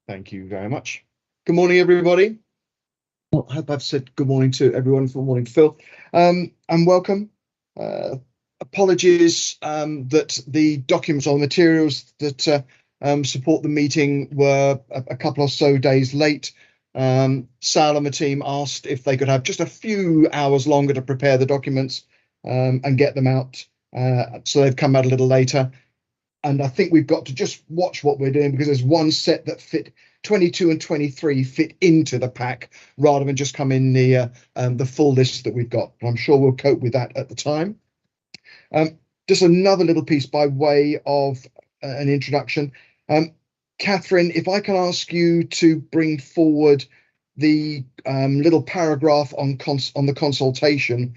Thank you very much. Good morning, everybody. Well, I hope I've said good morning to everyone. Good morning, Phil, and welcome. Apologies that the documents or materials that support the meeting were a couple or so days late. Sal and the team asked if they could have just a few hours longer to prepare the documents and get them out. So they've come out a little later. And I think we've got to just watch what we're doing, because there's one set that fit 22 and 23 fit into the pack rather than just come in the full list that we've got. I'm sure we'll cope with that at the time. Just another little piece by way of an introduction. Catherine, if I can ask you to bring forward the little paragraph on the consultation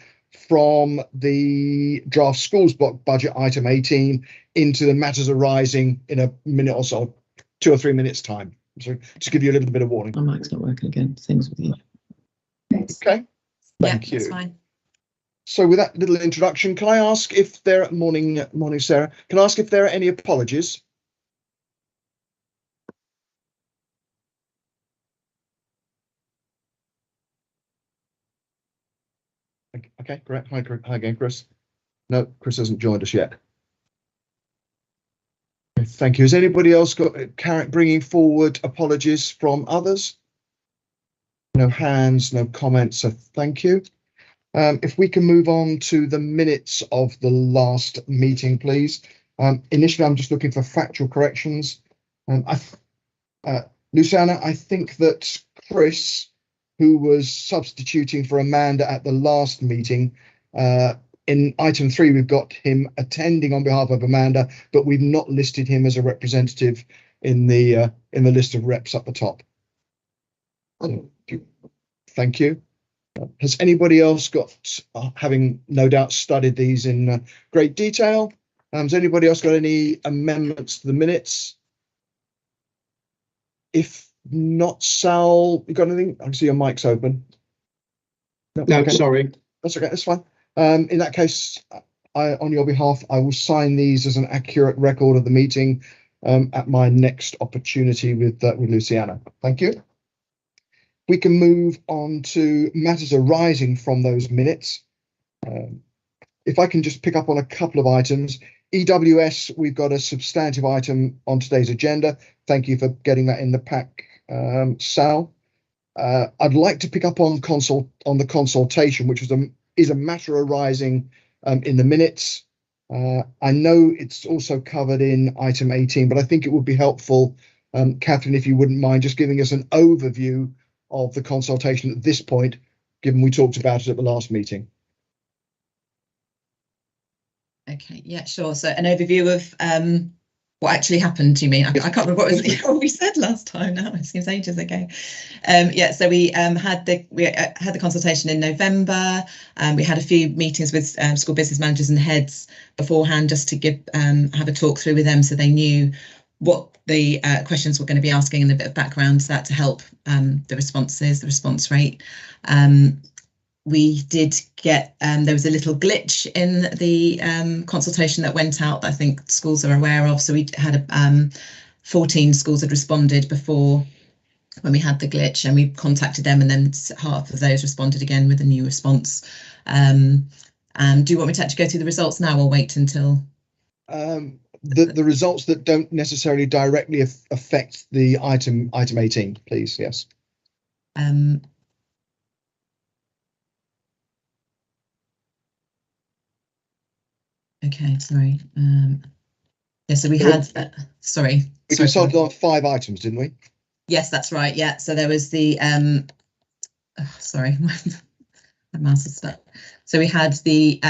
from the draft schools block budget item 18 into the matters arising in a minute or so, 2 or 3 minutes time. So to give you a little bit of warning. My mic's not working again. Things with you. Okay. Thank you. That's fine. So with that little introduction, can I ask if there morning Sarah, can I ask if there are any apologies? Okay, great. Hi again, Chris. No, Chris hasn't joined us yet. Thank you. Has anybody else got bringing forward apologies from others? No hands, no comments, so thank you. If we can move on to the minutes of the last meeting, please. Initially, I'm just looking for factual corrections. Luciana, I think that Chris, who was substituting for Amanda at the last meeting, in item 3, we've got him attending on behalf of Amanda, but we've not listed him as a representative in the list of reps at the top. Thank you. Has anybody else got, having no doubt studied these in great detail, has anybody else got any amendments to the minutes? If not, Sal, you got anything? I can see your mic's open. No, okay. Sorry. That's okay, that's fine. In that case, on your behalf, I will sign these as an accurate record of the meeting at my next opportunity with Luciana. Thank you. We can move on to matters arising from those minutes. If I can just pick up on a couple of items. EWS, we've got a substantive item on today's agenda. Thank you for getting that in the pack, Sal. I'd like to pick up on the consultation, which is a matter arising in the minutes. I know it's also covered in item 18, but I think it would be helpful, Catherine, if you wouldn't mind just giving us an overview of the consultation at this point, given we talked about it at the last meeting. Okay, yeah, sure. So an overview of what actually happened, do you mean? I can't remember what we said last time now. It seems ages ago. Yeah, so we had the consultation in November. We had a few meetings with school business managers and heads beforehand, just to have a talk through with them, so they knew what the questions we're going to be asking, and a bit of background to that to help the response rate. We did get, there was a little glitch in the consultation that went out that I think schools are aware of. So we had 14 schools had responded before when we had the glitch, and we contacted them, and then half of those responded again with a new response. And do you want me to actually go through the results now, or wait until? The results that don't necessarily directly affect the item 18, please. Yes. Okay, sorry. Yeah, so we had, sorry. We consulted on 5 items, didn't we? Yes, that's right. Yeah, so there was the, sorry, my mouse is stuck. So we had the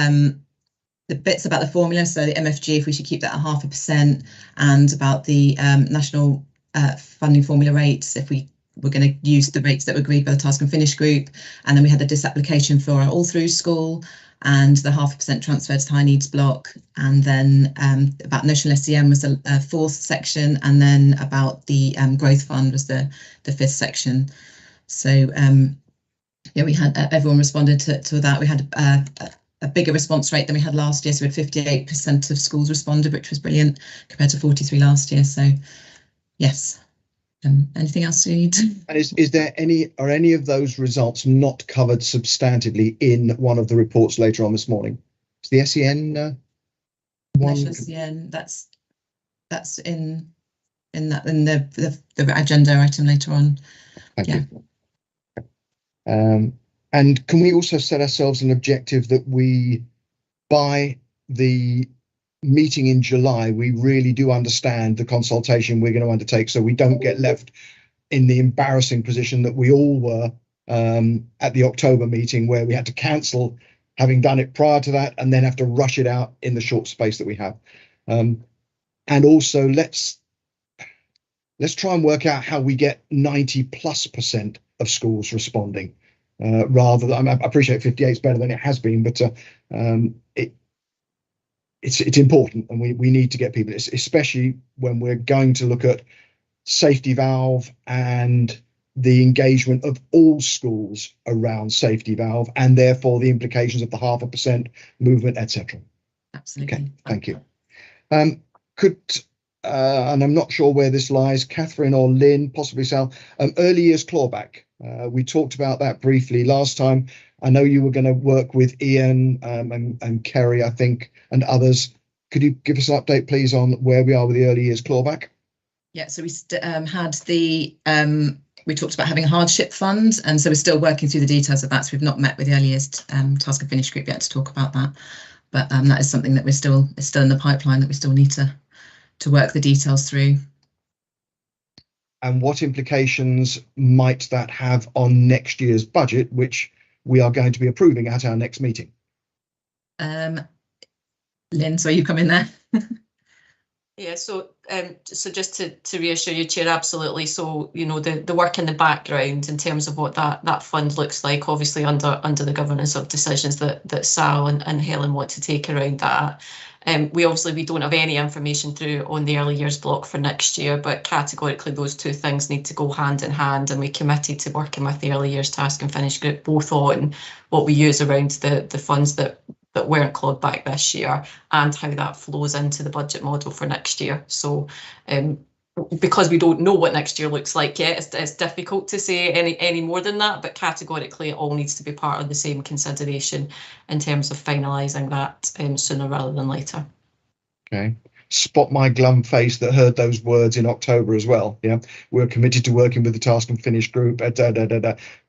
bits about the formula, so the MFG, if we should keep that at 0.5%, and about the national funding formula rates, if we were going to use the rates that were agreed by the task and finish group. And then we had the disapplication for our all through school, and the 0.5% transfer to high needs block, and then about notional SEM was the 4th section, and then about the growth fund was the 5th section. So yeah, we had everyone responded to that. We had a bigger response rate than we had last year. So we had 58% of schools responded, which was brilliant compared to 43 last year. So yes. Anything else you need? And are any of those results not covered substantively in one of the reports later on this morning? Is the SEN one? SEN, that's in the agenda item later on. Thank you. And can we also set ourselves an objective that we, by the meeting in July, we really do understand the consultation we're going to undertake, so we don't get left in the embarrassing position that we all were at the October meeting, where we had to cancel having done it prior to that and then have to rush it out in the short space that we have. And also let's try and work out how we get 90+% of schools responding, rather than, I appreciate 58 is better than it has been, but it's important, and we need to get people, especially when we're going to look at safety valve and the engagement of all schools around safety valve, and therefore the implications of the 0.5% movement, etc. Absolutely. Okay, thank you. And I'm not sure where this lies, Catherine or Lynn, possibly Sal, early years clawback. We talked about that briefly last time. I know you were going to work with Ian and Kerry, I think, and others. Could you give us an update, please, on where we are with the early years clawback? Yeah, so we had we talked about having a hardship fund, and so we're still working through the details of that. So we've not met with the early years task and finish group yet to talk about that, but that is something that is still in the pipeline that we still need to work the details through. And what implications might that have on next year's budget, which we are going to be approving at our next meeting? Lynn, so you come in there. Yeah, so just to reassure you, Chair, absolutely. So, you know, the work in the background in terms of what that fund looks like, obviously under the governance of decisions that Sal and Helen want to take around that. We don't have any information through on the early years block for next year, but categorically those two things need to go hand in hand, and we committed to working with the early years task and finish group both on what we use around the funds that weren't clawed back this year and how that flows into the budget model for next year. So because we don't know what next year looks like yet, it's difficult to say any more than that, but categorically it all needs to be part of the same consideration in terms of finalising that sooner rather than later. Okay. Spot my glum face that heard those words in October as well. Yeah, we're committed to working with the task and finish group.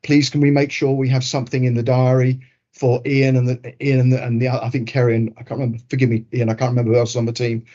Please, can we make sure we have something in the diary for Ian and the I think Kerry and I can't remember. Forgive me, Ian. I can't remember who else is on the team.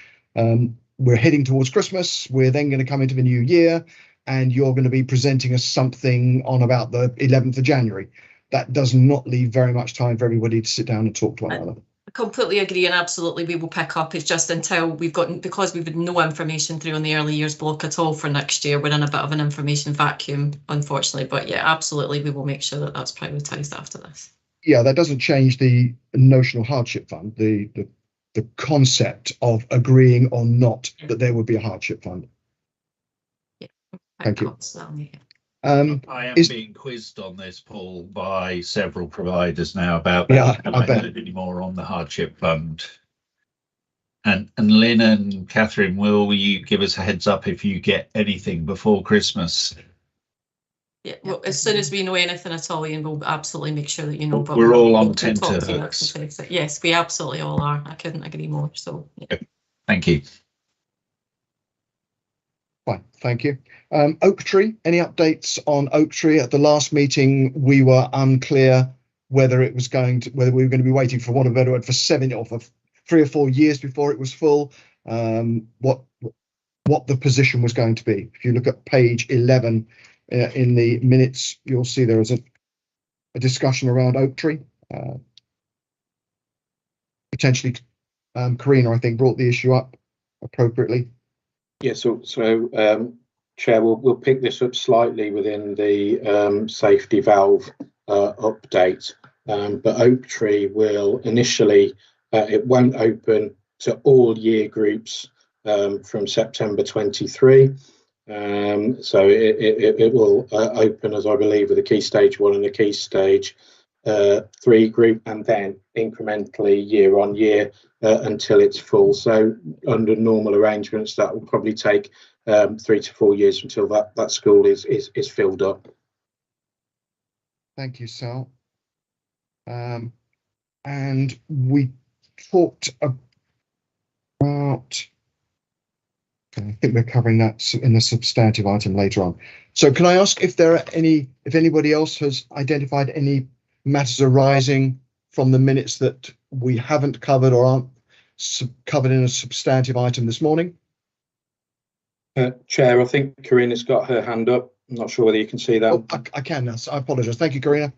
We're heading towards Christmas. We're then going to come into the new year, and you're going to be presenting us something on about the 11th of January. That does not leave very much time for everybody to sit down and talk to one another. I completely agree, and absolutely we will pick up. It's just until because we've had no information through on the early years block at all for next year, we're in a bit of an information vacuum, unfortunately. But yeah, absolutely, we will make sure that that's prioritised after this. Yeah, that doesn't change the notional hardship fund, the concept of agreeing or not that there would be a hardship fund. Yeah, thank you. I am being quizzed on this, Paul, by several providers now about that. Yeah, I bet. Any more on the hardship fund. And Lynn and Catherine, will you give us a heads up if you get anything before Christmas? Yeah, well, as soon as we know anything at all, Ian, we'll absolutely make sure that you know. But we're all on tenterhooks. Yes, we absolutely all are. I couldn't agree more. So, yeah. Thank you. Fine, thank you. Oak Tree, any updates on Oak Tree? At the last meeting, we were unclear whether we were going to be waiting for, want of a better word, for 7 or for 3 or 4 years before it was full. What the position was going to be. If you look at page 11 in the minutes, you'll see there is a discussion around Oak Tree. Potentially, Karina, I think, brought the issue up appropriately. Yeah, so Chair, we'll pick this up slightly within the safety valve update, but Oak Tree will initially, it won't open to all year groups from September 23. So it will open, as I believe, with a key stage 1 and a key stage 3 group, and then incrementally year on year until it's full. So under normal arrangements, that will probably take 3 to 4 years until that school is filled up. Thank you, Sal. And we talked about, I think we're covering that in the substantive item later on. So can I ask if anybody else has identified any matters arising from the minutes that we haven't covered or aren't covered in a substantive item this morning? Chair, I think Karina's got her hand up. I'm not sure whether you can see that. Oh, I can now. So I apologise. Thank you, Karina.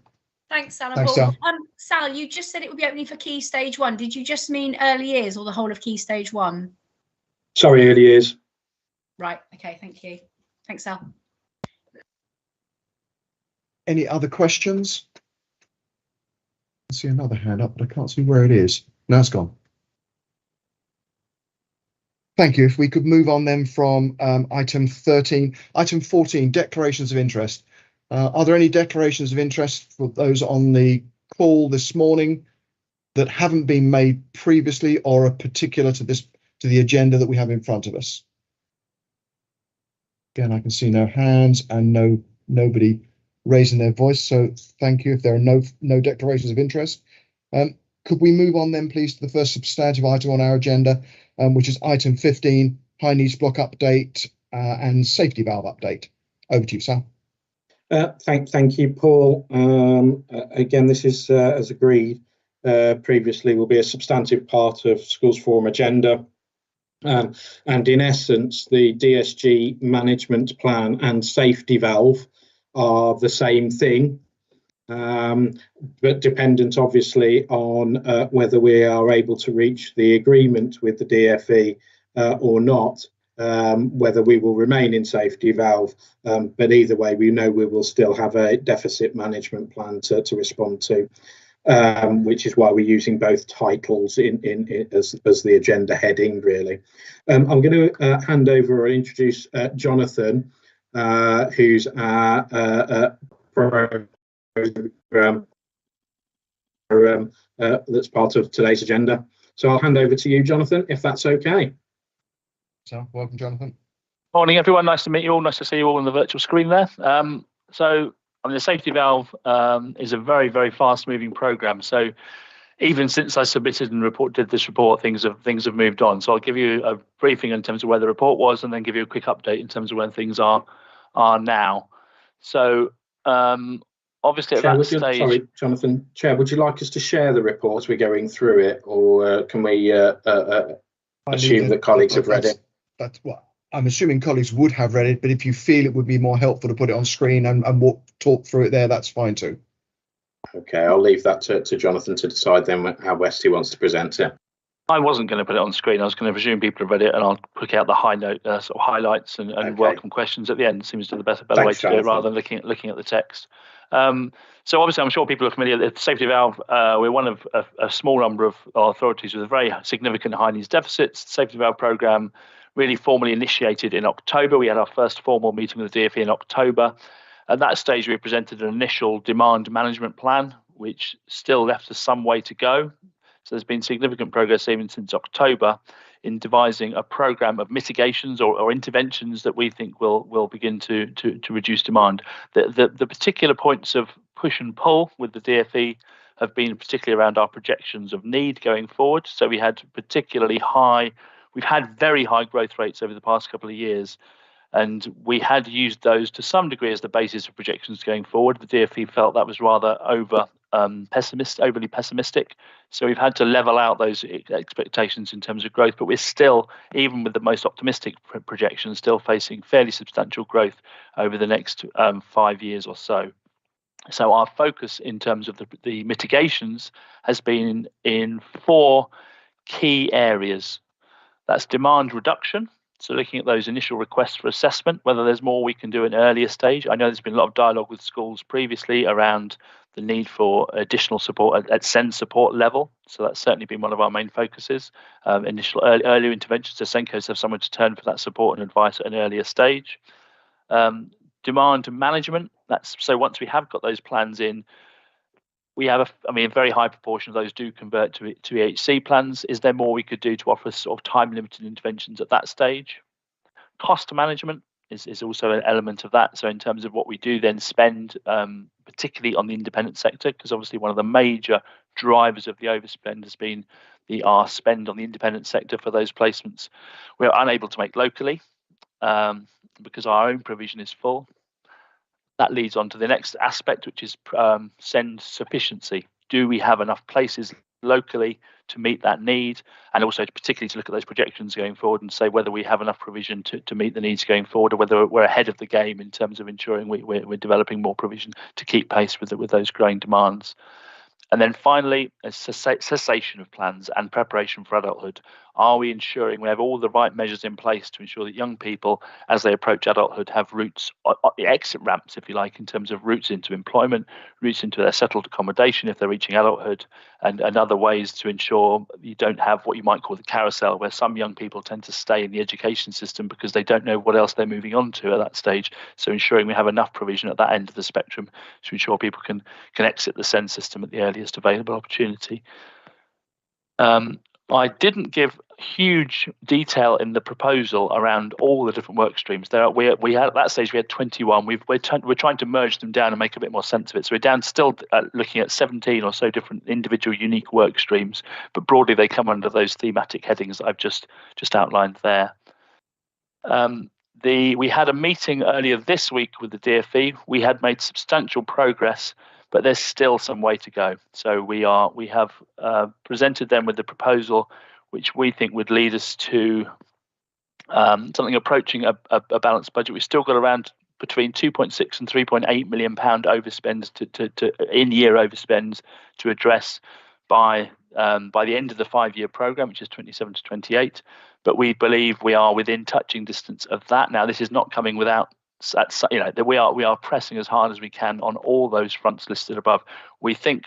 Thanks, Sal. Thanks, Sal. Sal, you just said it would be opening for Key Stage 1. Did you just mean early years or the whole of Key Stage 1? Sorry, early years. Right. Okay. Thank you. Thanks, Sal. Any other questions? I see another hand up, but I can't see where it is. Now it's gone. Thank you. If we could move on then from item 13, item 14, declarations of interest. Are there any declarations of interest for those on the call this morning that haven't been made previously or are particular to the agenda that we have in front of us? Again, I can see no hands and nobody raising their voice. So thank you. If there are no declarations of interest, could we move on then, please, to the first substantive item on our agenda, which is item 15, high needs block update and safety valve update. Over to you, Sal. Thank you, Paul. Again, this is, as agreed previously, will be a substantive part of Schools Forum agenda. And in essence, the DSG management plan and safety valve are the same thing, but dependent obviously on whether we are able to reach the agreement with the DFE or not. Whether we will remain in safety valve, but either way, we know we will still have a deficit management plan to respond to, which is why we're using both titles as the agenda heading, really. I'm going to hand over and introduce Jonathan, who's our program that's part of today's agenda. So I'll hand over to you, Jonathan, if that's okay. So, welcome, Jonathan. Morning, everyone. Nice to meet you all. Nice to see you all on the virtual screen there. The safety valve is a very, very fast-moving program. So, even since I submitted and did this report, things have moved on. So, I'll give you a briefing in terms of where the report was, and then give you a quick update in terms of where things are now. So, obviously at that stage. Sorry, Jonathan. Chair, would you like us to share the report as we're going through it, or can we assume that colleagues have read it? That's what I'm assuming colleagues would have read it, but if you feel it would be more helpful to put it on screen and talk through it there, that's fine too. Okay, I'll leave that to Jonathan to decide then how best he wants to present it. I wasn't going to put it on screen. I was going to presume people have read it, and I'll pick out the sort of highlights and okay. Welcome questions at the end. It seems to be the better way to do it rather than looking at the text. So obviously, I'm sure people are familiar with the safety valve. We're one of a small number of authorities with very significant high needs deficits. The safety valve programme really formally initiated in October. We had our first formal meeting with the DFE in October. At that stage, we presented an initial demand management plan, which still left us some way to go. So there's been significant progress even since October in devising a programme of mitigations or interventions that we think will begin to reduce demand. The particular points of push and pull with the DFE have been particularly around our projections of need going forward. So we've had very high growth rates over the past couple of years, and we had used those to some degree as the basis of projections going forward. The DFE felt that was rather overly pessimistic. So we've had to level out those expectations in terms of growth, but we're still, even with the most optimistic projections, still facing fairly substantial growth over the next 5 years or so. So our focus in terms of the mitigations has been in 4 key areas. That's demand reduction. So looking at those initial requests for assessment, whether there's more we can do in an earlier stage. I know there's been a lot of dialogue with schools previously around the need for additional support at SEND support level. So that's certainly been one of our main focuses. Initial earlier interventions to SENCOs have someone to turn for that support and advice at an earlier stage. Demand management. So once we have got those plans in, We have, a very high proportion of those do convert to EHC plans. Is there more we could do to offer sort of time-limited interventions at that stage? Cost management is also an element of that. So in terms of what we do then spend, particularly on the independent sector, because obviously one of the major drivers of the overspend has been our spend on the independent sector for those placements we're unable to make locally because our own provision is full. That leads on to the next aspect, which is SEND sufficiency. Do we have enough places locally to meet that need, and also particularly to look at those projections going forward and say whether we have enough provision to meet the needs going forward, or whether we're ahead of the game in terms of ensuring we're developing more provision to keep pace with those growing demands. And then finally, a cessation of plans and preparation for adulthood. Are we ensuring we have all the right measures in place to ensure that young people, as they approach adulthood, have routes, exit ramps, if you like, in terms of routes into employment, routes into their settled accommodation if they're reaching adulthood, and other ways to ensure you don't have what you might call the carousel, where some young people tend to stay in the education system because they don't know what else they're moving on to at that stage. So ensuring we have enough provision at that end of the spectrum to ensure people can exit the SEND system at the earliest available opportunity. I didn't give huge detail in the proposal around all the different work streams. We had at that stage we had 21. We're trying to merge them down and make a bit more sense of it. So we're down still looking at 17 or so different individual unique work streams, but broadly they come under those thematic headings that I've just outlined there. We had a meeting earlier this week with the DfE. We had made substantial progress, but there's still some way to go. So we have presented them with the proposal, which we think would lead us to something approaching a balanced budget. We've still got around between 2.6 and 3.8 million pound overspends to in-year overspends to address by the end of the 5-year programme, which is 27 to 28. But we believe we are within touching distance of that. Now, this is not coming without, that we are pressing as hard as we can on all those fronts listed above. We think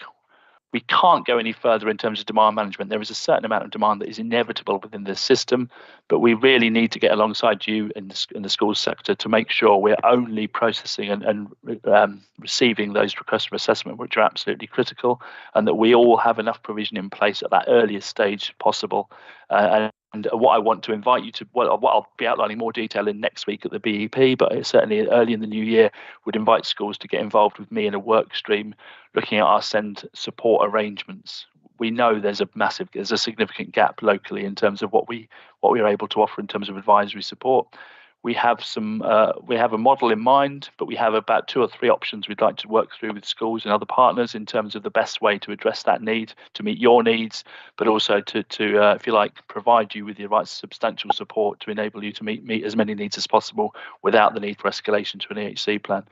we can't go any further in terms of demand management. There is a certain amount of demand that is inevitable within this system, but we really need to get alongside you in the schools sector to make sure we're only processing and receiving those requests for assessment, which are absolutely critical, and that we all have enough provision in place at that earliest stage possible. And what I want to invite you to, what I'll be outlining more detail in next week at the BEP, but certainly early in the new year, would invite schools to get involved with me in a work stream looking at our SEND support arrangements. We know there's a significant gap locally in terms of what we are able to offer in terms of advisory support. We have a model in mind, but we have about 2 or 3 options we'd like to work through with schools and other partners in terms of the best way to address that need, to meet your needs, but also to if you like, provide you with the right substantial support to enable you to meet as many needs as possible without the need for escalation to an EHC plan.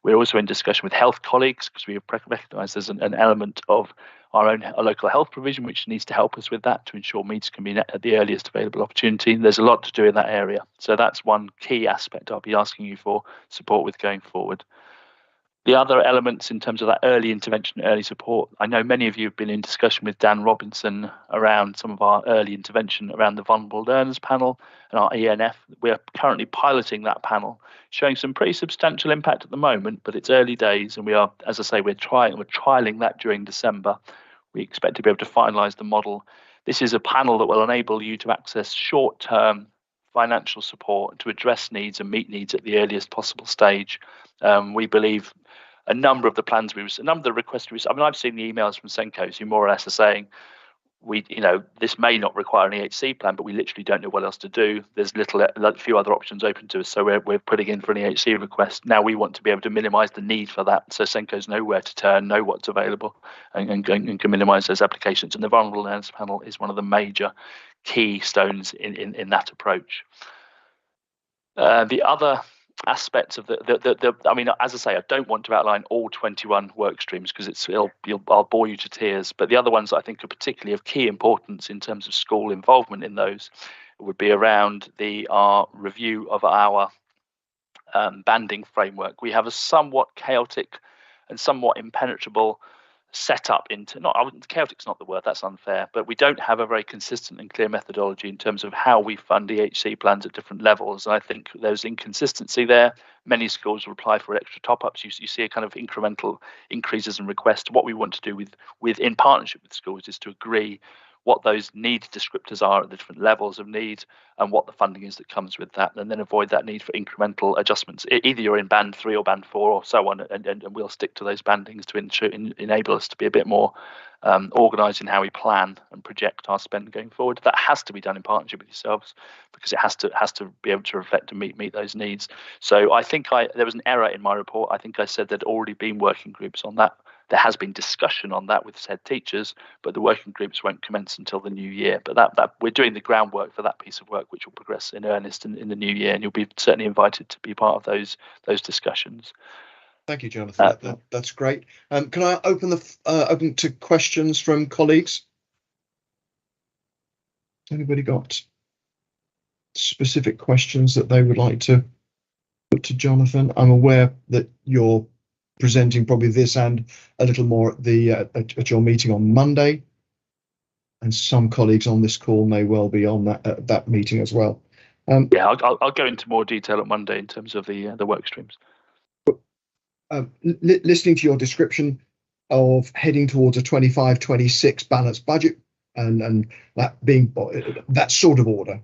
We're also in discussion with health colleagues because we recognise there's an element of our own local health provision which needs to help us with that to ensure needs can be met at the earliest available opportunity. There's a lot to do in that area. So that's one key aspect I'll be asking you for support with going forward. The other elements in terms of that early intervention, early support, I know many of you have been in discussion with Dan Robinson around some of our early intervention around the Vulnerable Learners panel and our ENF. We are currently piloting that panel, showing some pretty substantial impact at the moment, but it's early days, and we are, as I say, we're trialing that during December. We expect to be able to finalise the model. This is a panel that will enable you to access short-term financial support to address needs and meet needs at the earliest possible stage. We believe a number of the requests we receive. I mean, I've seen the emails from Senkos who more or less are saying, this may not require an EHC plan, but we literally don't know what else to do. There's a few other options open to us, so we're putting in for an EHC request. Now we want to be able to minimise the need for that, so Senkos know where to turn, know what's available, and can minimise those applications. And the Vulnerable Learners panel is one of the major keystones in that approach. The other aspects of I mean, as I say, I don't want to outline all 21 work streams because I'll bore you to tears, but the other ones I think are particularly of key importance in terms of school involvement in those would be around our review of our banding framework. We have a somewhat chaotic and somewhat impenetrable set up into, not, I wouldn't, chaotic's not the word, that's unfair, but we don't have a very consistent and clear methodology in terms of how we fund EHC plans at different levels. And I think there's inconsistency there. Many schools will apply for extra top-ups. You see a kind of incremental increases and requests. What we want to do with in partnership with schools is to agree what those need descriptors are at the different levels of need and what the funding is that comes with that, and then avoid that need for incremental adjustments. Either you're in band 3 or band 4 or so on, and we'll stick to those bandings to enable us to be a bit more organised in how we plan and project our spend going forward. That has to be done in partnership with yourselves, because it has to be able to reflect and meet those needs. So I think there was an error in my report. I think I said there'd already been working groups on that. There has been discussion on that with said teachers, but the working groups won't commence until the new year. But that we're doing the groundwork for that piece of work, which will progress in earnest in the new year, and you'll be certainly invited to be part of those discussions. Thank you, Jonathan. That's great. Can I open to questions from colleagues? Anybody got specific questions that they would like to put to Jonathan? I'm aware that you're presenting probably this and a little more at your meeting on Monday, and some colleagues on this call may well be on that meeting as well. Yeah, I'll go into more detail on Monday in terms of the work streams. Listening to your description of heading towards a 25-26 balanced budget and that being that sort of order.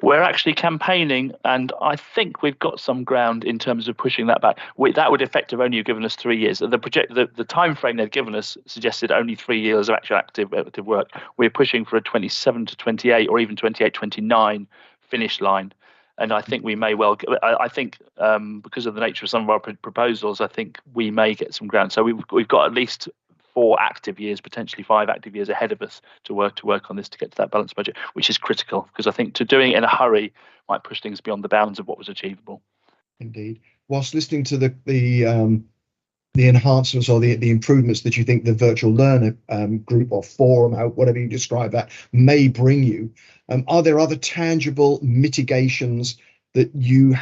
We're actually campaigning, and I think we've got some ground in terms of pushing that back. That would effectively have only given us 3 years. The time frame they'd given us suggested only 3 years of actual active work. We're pushing for a 27 to 28 or even 28-29 finish line. And I think we may well, I think because of the nature of some of our proposals, I think we may get some ground. So we've got at least 4 active years, potentially 5 active years ahead of us to work on this to get to that balanced budget, which is critical, because I think to doing it in a hurry might push things beyond the bounds of what was achievable. Indeed. Whilst listening to the enhancements or the improvements that you think the virtual learner group or forum, whatever you describe that, may bring you, are there other tangible mitigations that you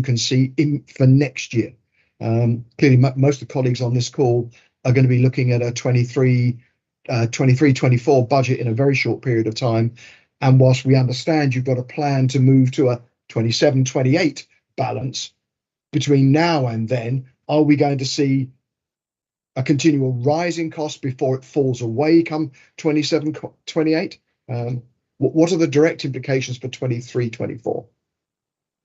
can see for next year? Clearly, most of the colleagues on this call are going to be looking at a 23-24 budget in a very short period of time. And whilst we understand you've got a plan to move to a 27-28 balance between now and then, are we going to see a continual rise in cost before it falls away come 27-28? What are the direct implications for 23-24?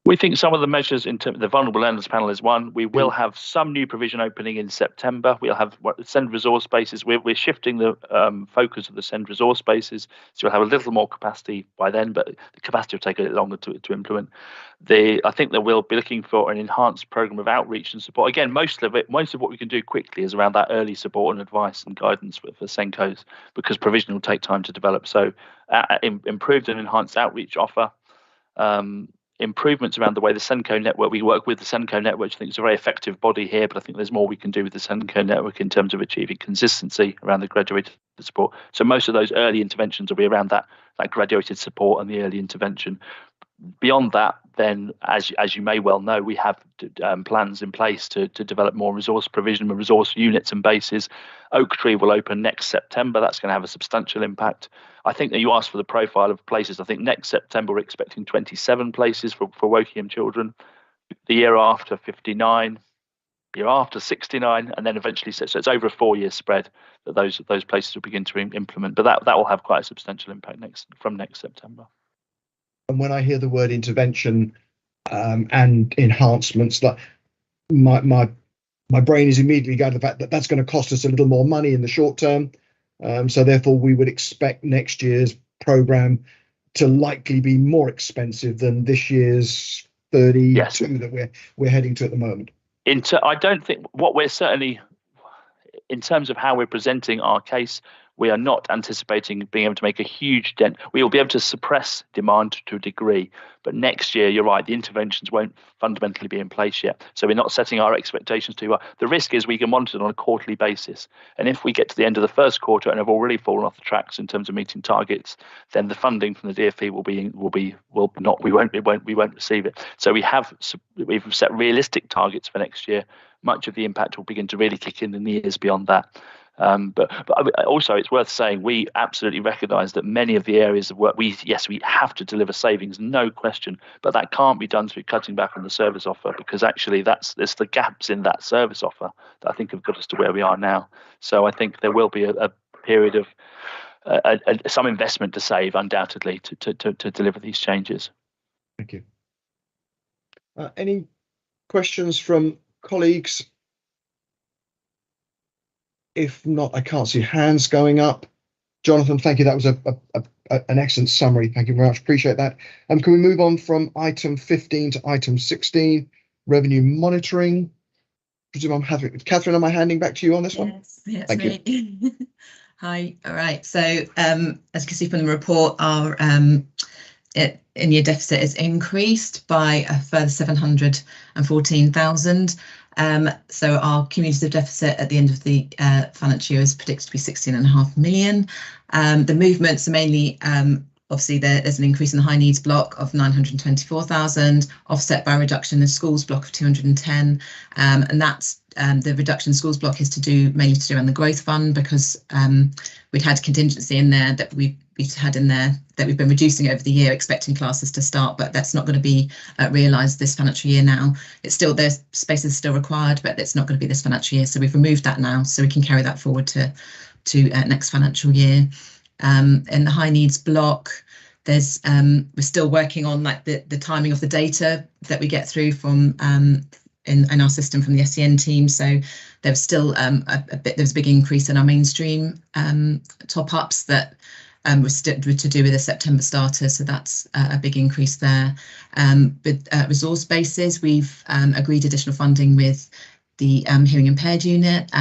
We think some of the measures in terms of the vulnerable learners panel is one. We will have some new provision opening in September. We'll have SEND resource spaces. We're shifting the focus of the SEND resource spaces, so we'll have a little more capacity by then, but the capacity will take a little longer to implement. I think that we'll be looking for an enhanced program of outreach and support. Again, most of what we can do quickly is around that early support and advice and guidance for SENCOs, because provision will take time to develop. So improved and enhanced outreach offer. Improvements around the way the SENCO network, we work with the SENCO network. I think it's a very effective body here, but I think there's more we can do with the SENCO network in terms of achieving consistency around the graduated support. So most of those early interventions will be around that graduated support and the early intervention. Beyond that, then, as you may well know, we have plans in place to develop more resource provision and resource units and bases. Oak Tree will open next September. That's going to have a substantial impact. I think that you asked for the profile of places. I think next September we're expecting 27 places for Wokingham children. The year after 59, year after 69, and then eventually, so it's over a 4-year spread that those places will begin to implement. But that will have quite a substantial impact from next September. And when I hear the word intervention and enhancements, that my brain is immediately going to the fact that that's going to cost us a little more money in the short term. So therefore, we would expect next year's programme to likely be more expensive than this year's 32 that we're heading to at the moment. I don't think what we're certainly, in terms of how we're presenting our case, we are not anticipating being able to make a huge dent. We will be able to suppress demand to a degree, but next year, you're right, the interventions won't fundamentally be in place yet. So we're not setting our expectations too high. The risk is we can monitor it on a quarterly basis. And if we get to the end of the first quarter and have already fallen off the tracks in terms of meeting targets, then the funding from the DfE we won't receive it. So we've set realistic targets for next year. Much of the impact will begin to really kick in the years beyond that. But also it's worth saying we absolutely recognise that many of the areas of work we have to deliver savings, no question, but that can't be done through cutting back on the service offer, because actually it's the gaps in that service offer that I think have got us to where we are now. So I think there will be a period of some investment to save, undoubtedly, to deliver these changes. Thank you. Any questions from colleagues? If not, I can't see hands going up. Jonathan, thank you. That was an excellent summary. Thank you very much. Appreciate that. Can we move on from item 15 to item 16, revenue monitoring? Presume I'm having, Catherine, am I handing back to you on this one? Yes, thank you. Hi. All right. So as you can see from the report, our in-year deficit is increased by a further 714,000. So our cumulative deficit at the end of the financial year is predicted to be 16.5 million. The movements are mainly, obviously there's an increase in the high needs block of 924,000, offset by a reduction in the schools block of 210, and that's the reduction in schools block is mainly to do around the growth fund, because we'd had contingency in there that we've had in there that we've been reducing over the year, expecting classes to start, but that's not going to be realised this financial year now. It's still, there's spaces still required, but it's not going to be this financial year. So we've removed that now, so we can carry that forward to next financial year. In the high needs block, there's we're still working on like the timing of the data that we get through from in our system from the SEN team. So there's still there's a big increase in our mainstream top ups that was to do with the September starter, so that's a big increase there. With resource bases, we've agreed additional funding with the hearing impaired unit.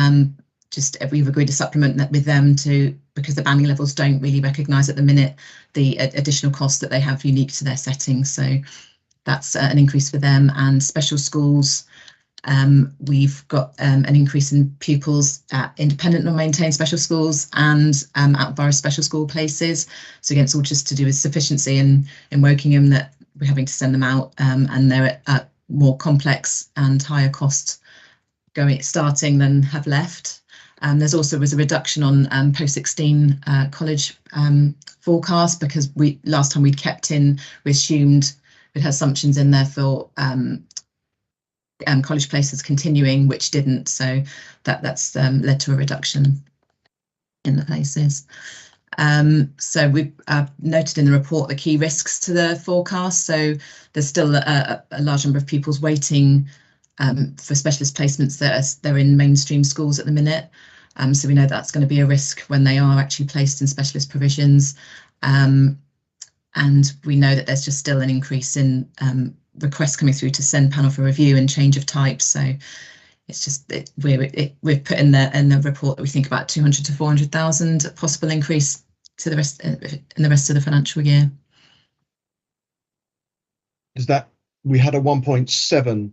We've agreed to supplement that with them because the banding levels don't really recognise at the minute the additional costs that they have unique to their setting. So that's an increase for them. And special schools, we've got an increase in pupils at independent or maintained special schools and out of borough special school places. So again, it's all just to do with sufficiency in Wokingham, that we're having to send them out, and they're at more complex and higher cost starting than have left. There's also was a reduction on post-16 college forecast, because last time we assumed we'd had assumptions in there for college places continuing, which didn't, so that's led to a reduction in the places. So we've noted in the report the key risks to the forecast. So there's still a large number of pupils waiting for specialist placements they're in mainstream schools at the minute. So we know that's going to be a risk when they are actually placed in specialist provisions. And we know that there's just still an increase in requests coming through to send panel for review and change of type. So it's just we've put in the report that we think about 200 to 400,000 possible increase to the rest in the rest of the financial year. Is that we had a 1.7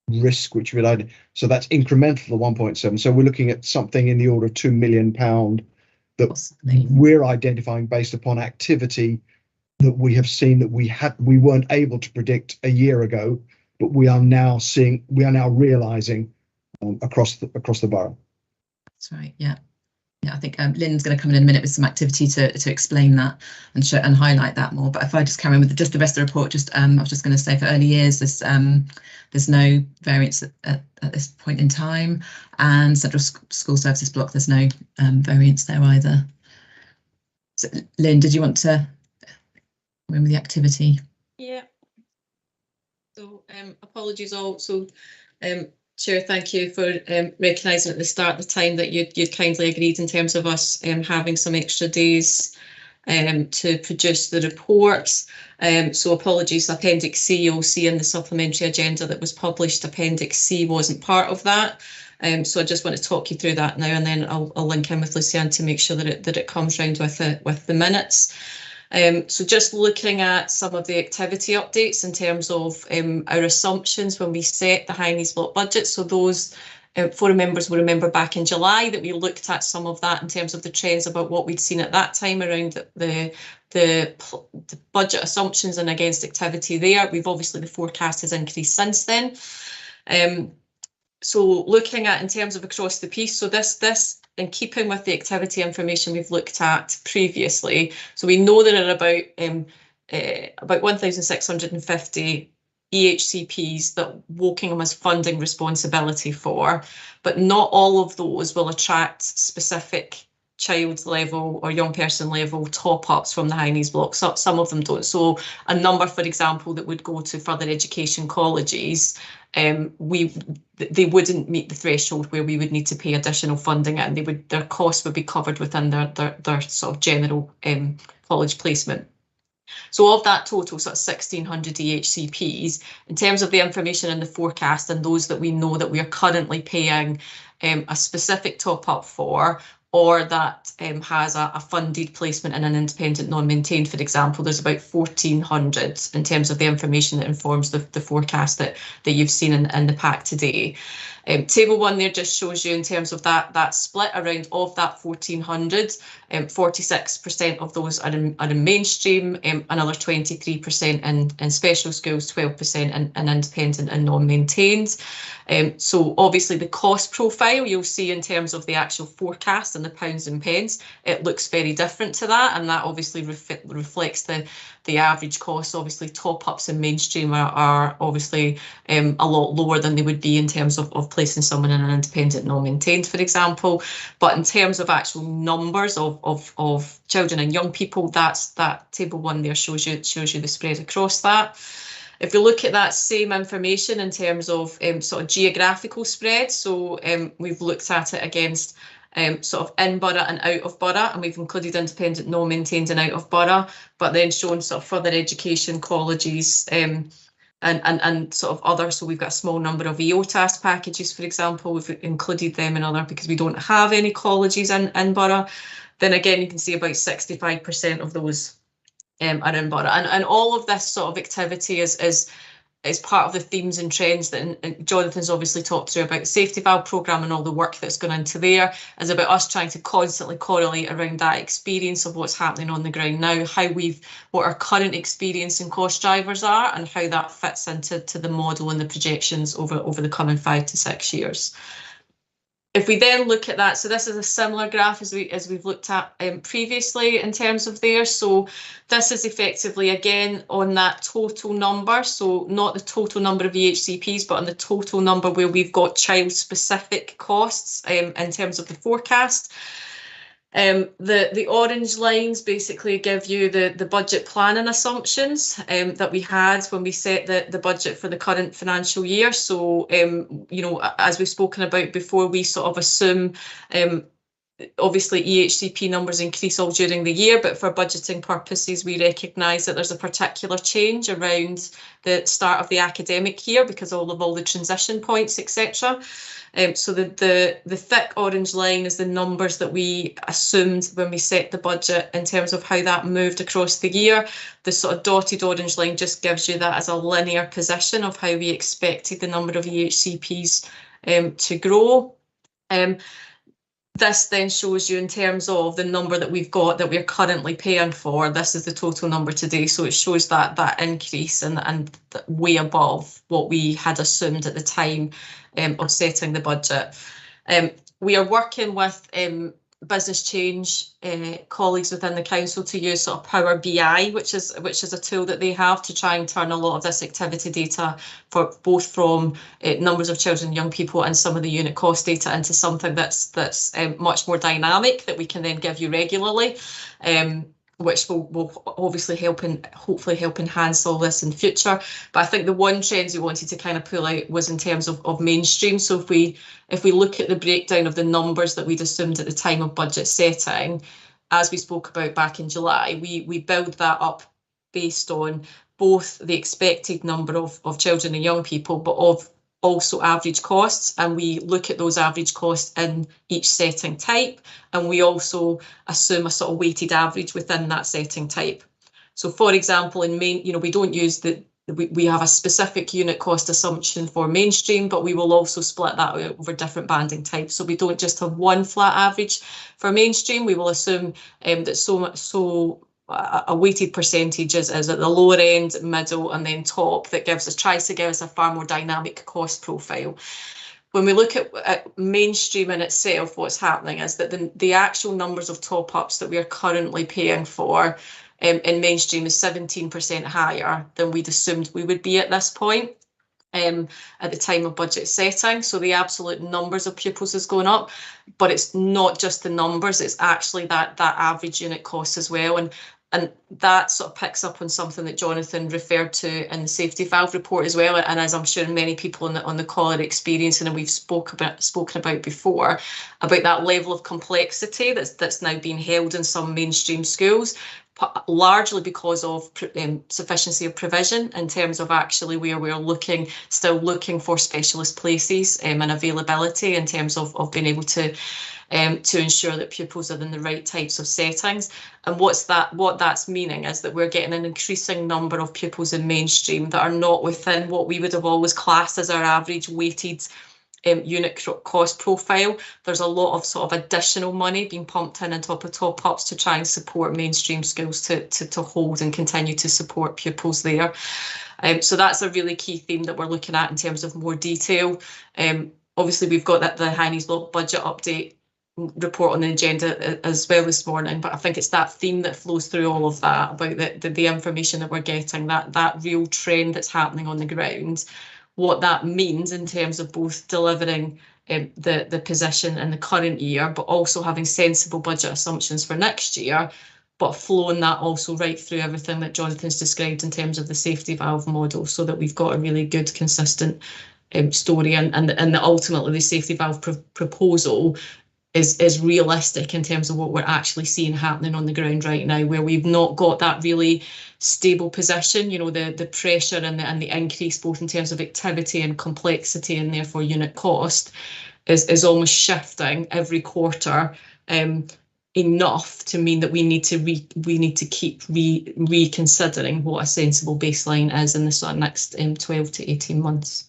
risk which related, so that's incremental to the 1.7, so we're looking at something in the order of £2 million that possibly we're identifying based upon activity that we have seen that we weren't able to predict a year ago, but we are now realizing across the borough. That's right. Yeah, I think Lynn's going to come in a minute with some activity to explain that and highlight that more. But if I just carry on with just the rest of the report, I was just going to say for early years, there's no variance at this point in time, and central school services block, there's no variance there either. So, Lynn, did you want to remember the activity? Yeah. So apologies all. So Chair, thank you for recognising at the start the time that you'd kindly agreed in terms of us having some extra days to produce the reports. So apologies, Appendix C, you'll see in the supplementary agenda that was published, Appendix C wasn't part of that. So I just want to talk you through that now, and then I'll link in with Lucianne to make sure that it comes round with the minutes. So just looking at some of the activity updates in terms of our assumptions when we set the high needs block budget. So those forum members will remember back in July that we looked at some of that in terms of the trends about what we'd seen at that time around the budget assumptions and against activity there. We've obviously, the forecast has increased since then. So looking at in terms of across the piece, so this in keeping with the activity information we've looked at previously, so we know there are about 1,650 EHCPs that Wokingham has funding responsibility for, but not all of those will attract specific child level or young person level top-ups from the high needs block. So some of them don't. So a number, for example, that would go to further education colleges, they wouldn't meet the threshold where we would need to pay additional funding, and their costs would be covered within their sort of general college placement. So of that total, sort of 1,600 EHCPs, in terms of the information in the forecast and those that we know that we are currently paying a specific top-up for, or that has a funded placement in an independent non-maintained, for example, there's about 1,400 in terms of the information that informs the forecast that you've seen in the pack today. Table 1 there just shows you in terms of that split around of that 1,400, 46% of those are in mainstream, another 23% in special schools, 12% in independent and non-maintained. So obviously the cost profile you'll see in terms of the actual forecast and the pounds and pence, it looks very different to that, and that obviously reflects the average cost. Obviously top-ups in mainstream are obviously a lot lower than they would be in terms of placing someone in an independent non-maintained, for example. But in terms of actual numbers of children and young people, that table 1 there shows you the spread across that. If you look at that same information in terms of sort of geographical spread, so we've looked at it against sort of in borough and out of borough, and we've included independent non-maintained and out of borough, but then shown sort of further education colleges and sort of other. So we've got a small number of EOTAS packages, for example. We've included them in other because we don't have any colleges in borough. Then again, you can see about 65% of those are in borough, and all of this sort of activity is part of the themes and trends that Jonathan's obviously talked through about the safety valve programme and all the work that's gone into there, is about us trying to constantly correlate around that experience of what's happening on the ground now, what our current experience and cost drivers are, and how that fits into the model and the projections over the coming 5 to 6 years. If we then look at that, so this is a similar graph as we've looked at previously in terms of there. So this is effectively again on that total number. So not the total number of EHCPs, but on the total number where we've got child specific costs in terms of the forecast. The orange lines basically give you the budget planning assumptions that we had when we set the budget for the current financial year. So, you know, as we've spoken about before, we sort of assume obviously EHCP numbers increase all during the year, but for budgeting purposes, we recognise that there's a particular change around the start of the academic year because of all the transition points, etc. So the thick orange line is the numbers that we assumed when we set the budget in terms of how that moved across the year. The sort of dotted orange line just gives you that as a linear position of how we expected the number of EHCPs to grow. This then shows you in terms of the number that we've got that we're currently paying for. This is the total number today, so it shows that increase and way above what we had assumed at the time of setting the budget. We are working with business change colleagues within the council to use sort of Power BI, which is a tool that they have to try and turn a lot of this activity data for both from numbers of children and young people and some of the unit cost data into something that's much more dynamic that we can then give you regularly, which will obviously hopefully help enhance all this in future. But I think the one trend we wanted to kind of pull out was in terms of mainstream. So if we look at the breakdown of the numbers that we'd assumed at the time of budget setting, as we spoke about back in July, we build that up based on both the expected number of children and young people, but of also average costs, and we look at those average costs in each setting type, and we also assume a sort of weighted average within that setting type. So for example, in we don't use we have a specific unit cost assumption for mainstream, but we will also split that out over different banding types. So we don't just have one flat average for mainstream. We will assume that a weighted percentage is at the lower end, middle, and then top that tries to give us a far more dynamic cost profile. when we look at mainstream in itself, what's happening is that the actual numbers of top-ups that we are currently paying for in mainstream is 17% higher than we'd assumed we would be at this point at the time of budget setting. So the absolute numbers of pupils is going up, but it's not just the numbers, it's actually that average unit cost as well. And that sort of picks up on something that Jonathan referred to in the safety valve report as well, and as I'm sure many people on the call are experiencing, and we've spoken about before, about that level of complexity that's now being held in some mainstream schools, largely because of sufficiency of provision in terms of actually where we're still looking for specialist places and availability in terms of being able to ensure that pupils are in the right types of settings. And what that's meaning is that we're getting an increasing number of pupils in mainstream that are not within what we would have always classed as our average weighted unit cost profile. There's a lot of sort of additional money being pumped in on top of top-ups to try and support mainstream schools to hold and continue to support pupils there. So that's a really key theme that we're looking at in terms of more detail. Obviously, we've got the High Needs Block budget update report on the agenda as well this morning, but I think it's that theme that flows through all of that about the information that we're getting, that real trend that's happening on the ground, what that means in terms of both delivering the position in the current year, but also having sensible budget assumptions for next year, but flowing that also right through everything that Jonathan's described in terms of the safety valve model, so that we've got a really good, consistent story, and that ultimately the safety valve proposal is realistic in terms of what we're actually seeing happening on the ground right now, where we've not got that really stable position. You know, the pressure and the increase both in terms of activity and complexity, and therefore unit cost, is almost shifting every quarter enough to mean that we need to keep reconsidering what a sensible baseline is in the sort of next 12 to 18 months.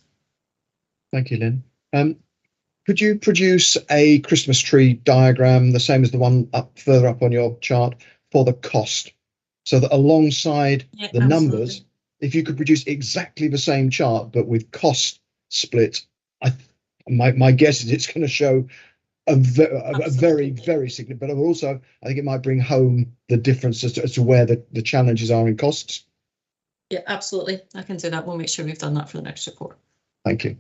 Thank you, Lynn. Could you produce a Christmas tree diagram, the same as the one further up on your chart, for the cost, so that alongside the numbers, if you could produce exactly the same chart but with cost split, my guess is it's going to show a very, very significant, but also I think it might bring home the difference as to where the challenges are in costs. Yeah, absolutely. I can do that. We'll make sure we've done that for the next report. Thank you.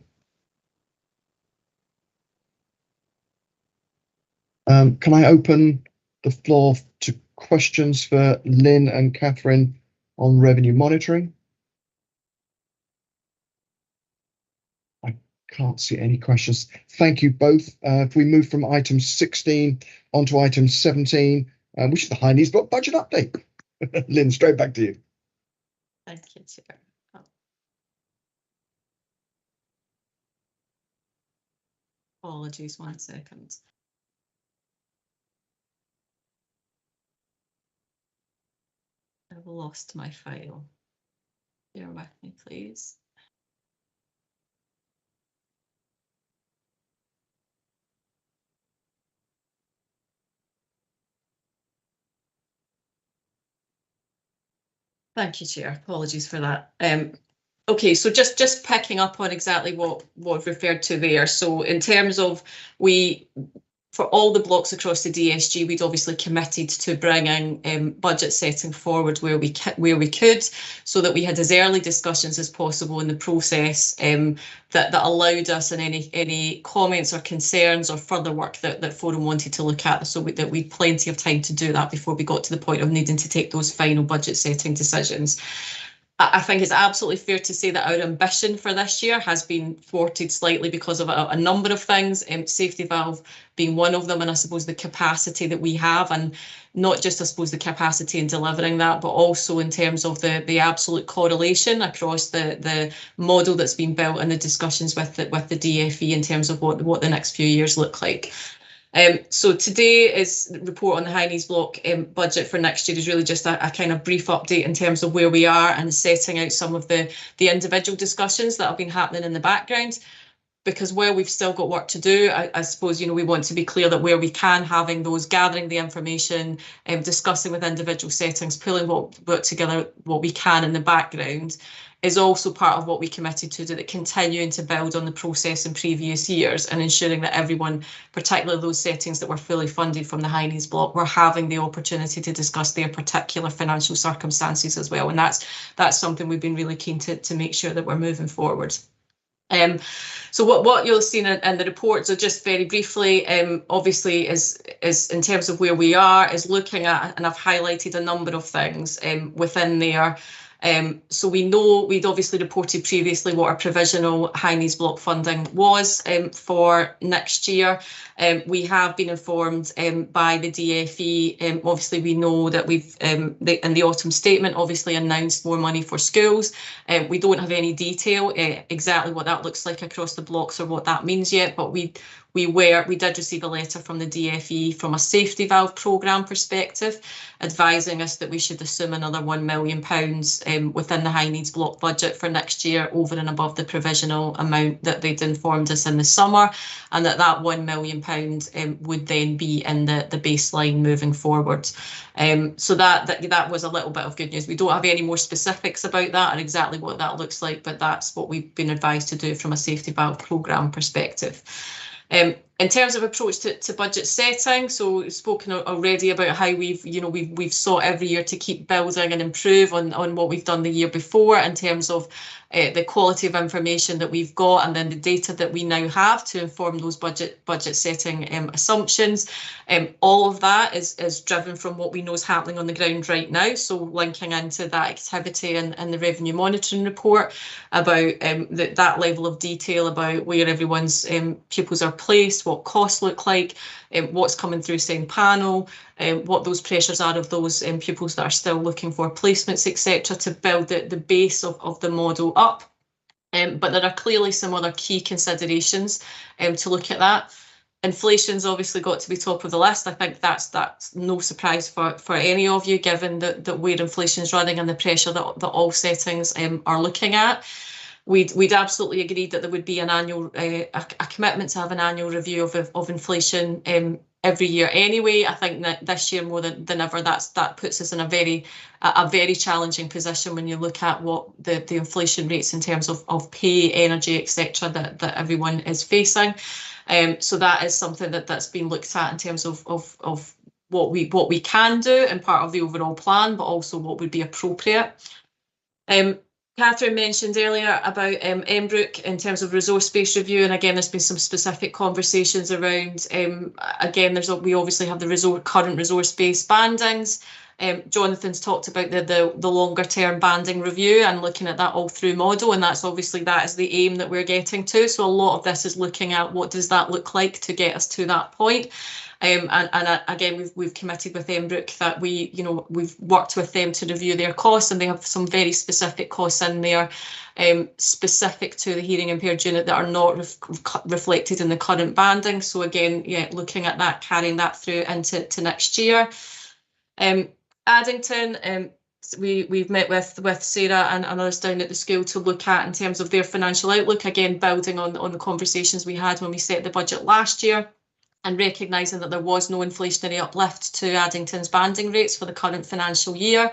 Can I open the floor to questions for Lynn and Catherine on revenue monitoring? I can't see any questions. Thank you both. If we move from item 16 onto item 17, which is the High Needs Block budget update. Lynn, straight back to you. Thank you, Chair. Apologies, 1 second. I've lost my file. Bear with me, please. Thank you, Chair. Apologies for that. Okay, so just picking up on exactly what I've referred to there. So in terms of for all the blocks across the DSG, we'd obviously committed to bringing budget setting forward where we could, so that we had as early discussions as possible in the process that allowed us, and any comments or concerns or further work that Forum wanted to look at, so that we'd plenty of time to do that before we got to the point of needing to take those final budget setting decisions. I think it's absolutely fair to say that our ambition for this year has been thwarted slightly because of a number of things, safety valve being one of them, and I suppose the capacity that we have, and not just I suppose the capacity in delivering that, but also in terms of the absolute correlation across the model that's been built and the discussions with the DFE in terms of what the next few years look like. So today is the report on the High Needs Block budget for next year is really just a kind of brief update in terms of where we are and setting out some of the individual discussions that have been happening in the background. because where we've still got work to do, I suppose, we want to be clear that where we can, having those, gathering the information, discussing with individual settings, pulling what together what we can in the background, is also part of what we committed to do, that continuing to build on the process in previous years and ensuring that everyone, particularly those settings that were fully funded from the high needs block, were having the opportunity to discuss their particular financial circumstances as well. And that's something we've been really keen to make sure that we're moving forward. So what you'll see in the report, so just very briefly, obviously is in terms of where we are, is looking at, and I've highlighted a number of things within there. So we know we'd obviously reported previously what our provisional high needs block funding was for next year. We have been informed by the DFE. Obviously, we know that we've in the autumn statement obviously announced more money for schools. We don't have any detail exactly what that looks like across the blocks or what that means yet, but we did receive a letter from the DFE from a safety valve programme perspective, advising us that we should assume another £1 million within the high needs block budget for next year, over and above the provisional amount that they'd informed us in the summer, and that £1 million would then be in the baseline moving forward. So that was a little bit of good news. We don't have any more specifics about that and exactly what that looks like, but that's what we've been advised to do from a safety valve programme perspective. In terms of approach to budget setting, so we've spoken already about how we've sought every year to keep building and improve on what we've done the year before in terms of the quality of information that we've got, and then the data that we now have to inform those budget setting assumptions. All of that is driven from what we know is happening on the ground right now. So linking into that activity and the revenue monitoring report about that level of detail about where everyone's pupils are placed, what costs look like, what's coming through same panel, what those pressures are of those pupils that are still looking for placements, etc., to build the base of the model up. But there are clearly some other key considerations to look at that. Inflation's obviously got to be top of the list. I think that's no surprise for any of you, given that where inflation's running and the pressure that all settings are looking at. We'd absolutely agreed that there would be an annual a commitment to have an annual review of inflation every year anyway. I think that this year more than ever that puts us in a very challenging position when you look at what the inflation rates in terms of pay, energy, etc. that everyone is facing. So that is something that's been looked at in terms of what we can do and part of the overall plan, but also what would be appropriate. Catherine mentioned earlier about Embrook in terms of resource-based review, and again, there's been some specific conversations around. Again, we obviously have the current resource-based bandings. Jonathan's talked about the longer-term banding review and looking at that all through model, and that is the aim that we're getting to. So a lot of this is looking at what does that look like to get us to that point. And again, we've committed with Embrook that we've worked with them to review their costs, and they have some very specific costs in there specific to the hearing impaired unit that are not reflected in the current banding. So again, looking at that, carrying that through into next year. Addington, we've met with Sarah and others down at the school to look at in terms of their financial outlook, again building on the conversations we had when we set the budget last year, and recognising that there was no inflationary uplift to Addington's banding rates for the current financial year.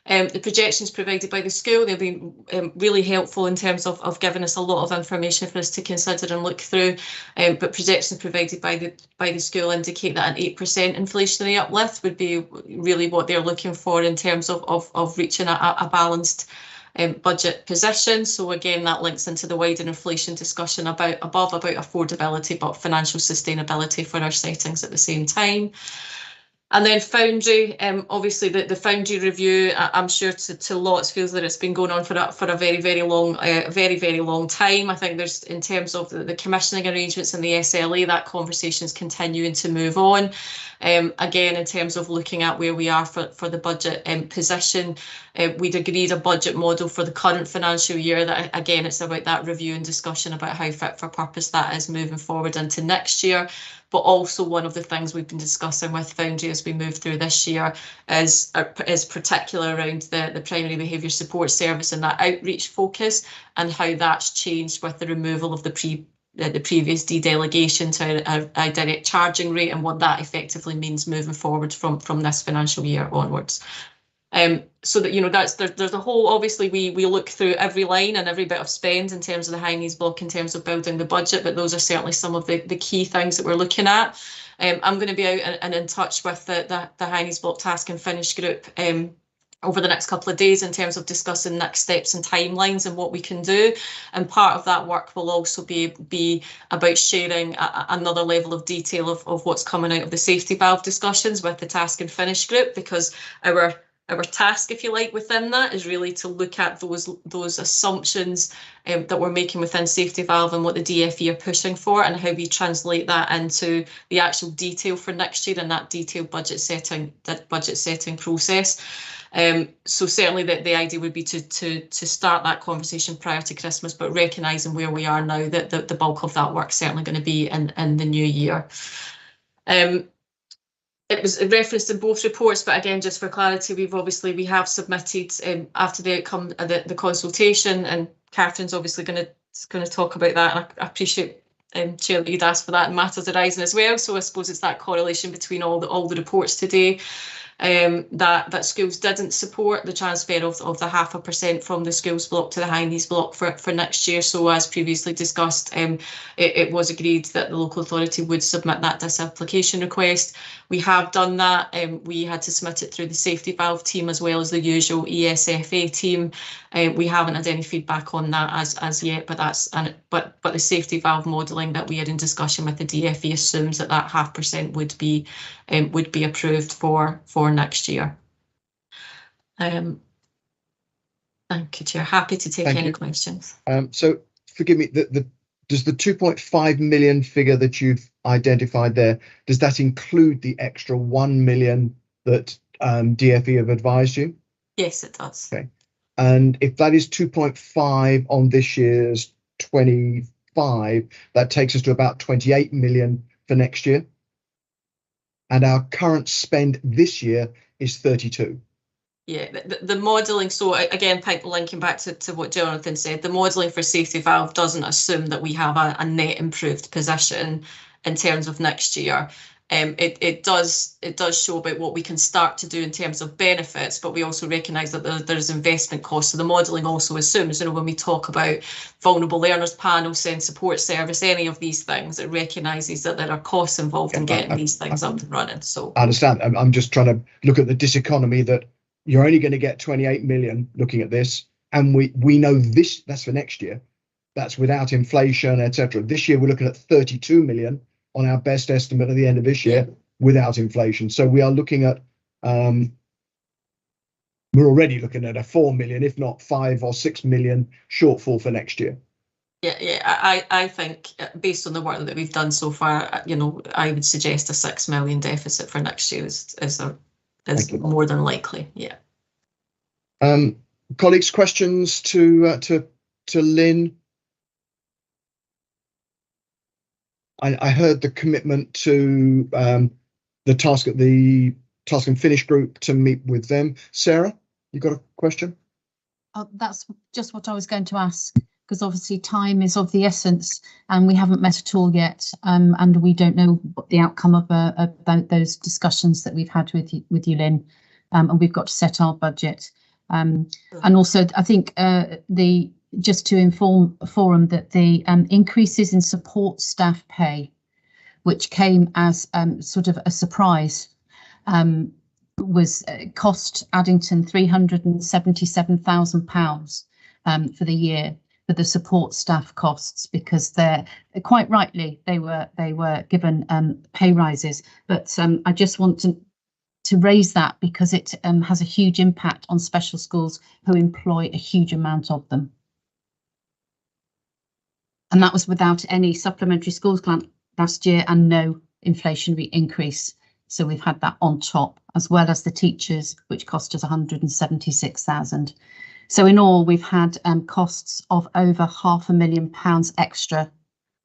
The projections provided by the school, they've been really helpful in terms of giving us a lot of information for us to consider and look through, but projections provided by the school indicate that an 8% inflationary uplift would be really what they're looking for in terms of reaching a balanced budget position. So again, that links into the wider inflation discussion about affordability, but financial sustainability for our settings at the same time. And then Foundry, obviously the Foundry review, I'm sure to lots feels that it's been going on for a very long time. I think there's, in terms of the commissioning arrangements and the SLA, that conversation's continuing to move on. Again, in terms of looking at where we are for the budget position, we'd agreed a budget model for the current financial year that, again, it's about that review and discussion about how fit for purpose that is moving forward into next year. But also one of the things we've been discussing with Foundry as we move through this year is particular around the primary behaviour support service and that outreach focus, and how that's changed with the removal of the the previous dedelegation to a direct charging rate and what that effectively means moving forward from this financial year onwards. So that, you know, there's a whole, obviously we look through every line and every bit of spend in terms of the Heinies block in terms of building the budget, but those are certainly some of the key things that we're looking at. I'm going to be out and in touch with the Heinies block task and finish group over the next couple of days in terms of discussing next steps and timelines and what we can do. And part of that work will also be about sharing another level of detail of what's coming out of the safety valve discussions with the task and finish group, because our task, if you like, within that is really to look at those assumptions that we're making within safety valve and what the DFE are pushing for, and how we translate that into the actual detail for next year and that detailed budget setting process. So certainly the idea would be to start that conversation prior to Christmas, but recognising where we are now, that the bulk of that work's certainly going to be in the new year. It was referenced in both reports, but again, just for clarity, we have submitted after the outcome of the consultation, and Catherine's obviously going to talk about that. And I appreciate, Chair, that you'd asked for that in matters arising as well. So I suppose it's that correlation between all the reports today. That schools didn't support the transfer of the 0.5% from the schools block to the Heinies block for next year. So as previously discussed, it was agreed that the local authority would submit that disapplication request. We have done that. We had to submit it through the safety valve team as well as the usual ESFA team. We haven't had any feedback on that as yet, but but the safety valve modelling that we had in discussion with the DFE assumes that 0.5% would be approved for next year. Thank you, Chair. Happy to take any questions. So forgive me, does the 2.5 million figure that you've identified there, does that include the extra 1 million that DFE have advised you? Yes, it does. Okay. And if that is 2.5 on this year's 25, that takes us to about 28 million for next year. And our current spend this year is 32. Yeah, the modelling, so again, linking back to what Jonathan said, the modelling for safety valve doesn't assume that we have a net improved position in terms of next year. It does show about what we can start to do in terms of benefits, but we also recognise that there's investment costs. So the modelling also assumes, you know, when we talk about vulnerable learners panel, SEND support service, any of these things, it recognises that there are costs involved in getting these things up and running. So I understand. I'm just trying to look at the diseconomy that you're only going to get 28 million looking at this, and we know this, that's for next year, that's without inflation, etc. This year we're looking at 32 million on our best estimate at the end of this year without inflation. So we are looking at we're already looking at a 4 million, if not 5 or 6 million shortfall for next year. Yeah, I think based on the work that we've done so far, you know, I would suggest a 6 million deficit for next year is more than likely. Yeah. Colleagues, questions to Lynn? I heard the commitment to the task and finish group to meet with them. Sarah, you got a question? That's just what I was going to ask, because obviously time is of the essence and we haven't met at all yet, and we don't know what the outcome of about those discussions that we've had with you, Lynn, and we've got to set our budget. And also, I think just to inform Forum that the increases in support staff pay, which came as sort of a surprise, was cost Addington £377,000 for the year for the support staff costs, because they're quite rightly they were given pay rises, but I just want to raise that because it has a huge impact on special schools who employ a huge amount of them. And that was without any supplementary schools grant last year and no inflationary increase. So we've had that on top, as well as the teachers, which cost us 176,000. So in all, we've had costs of over £500,000 extra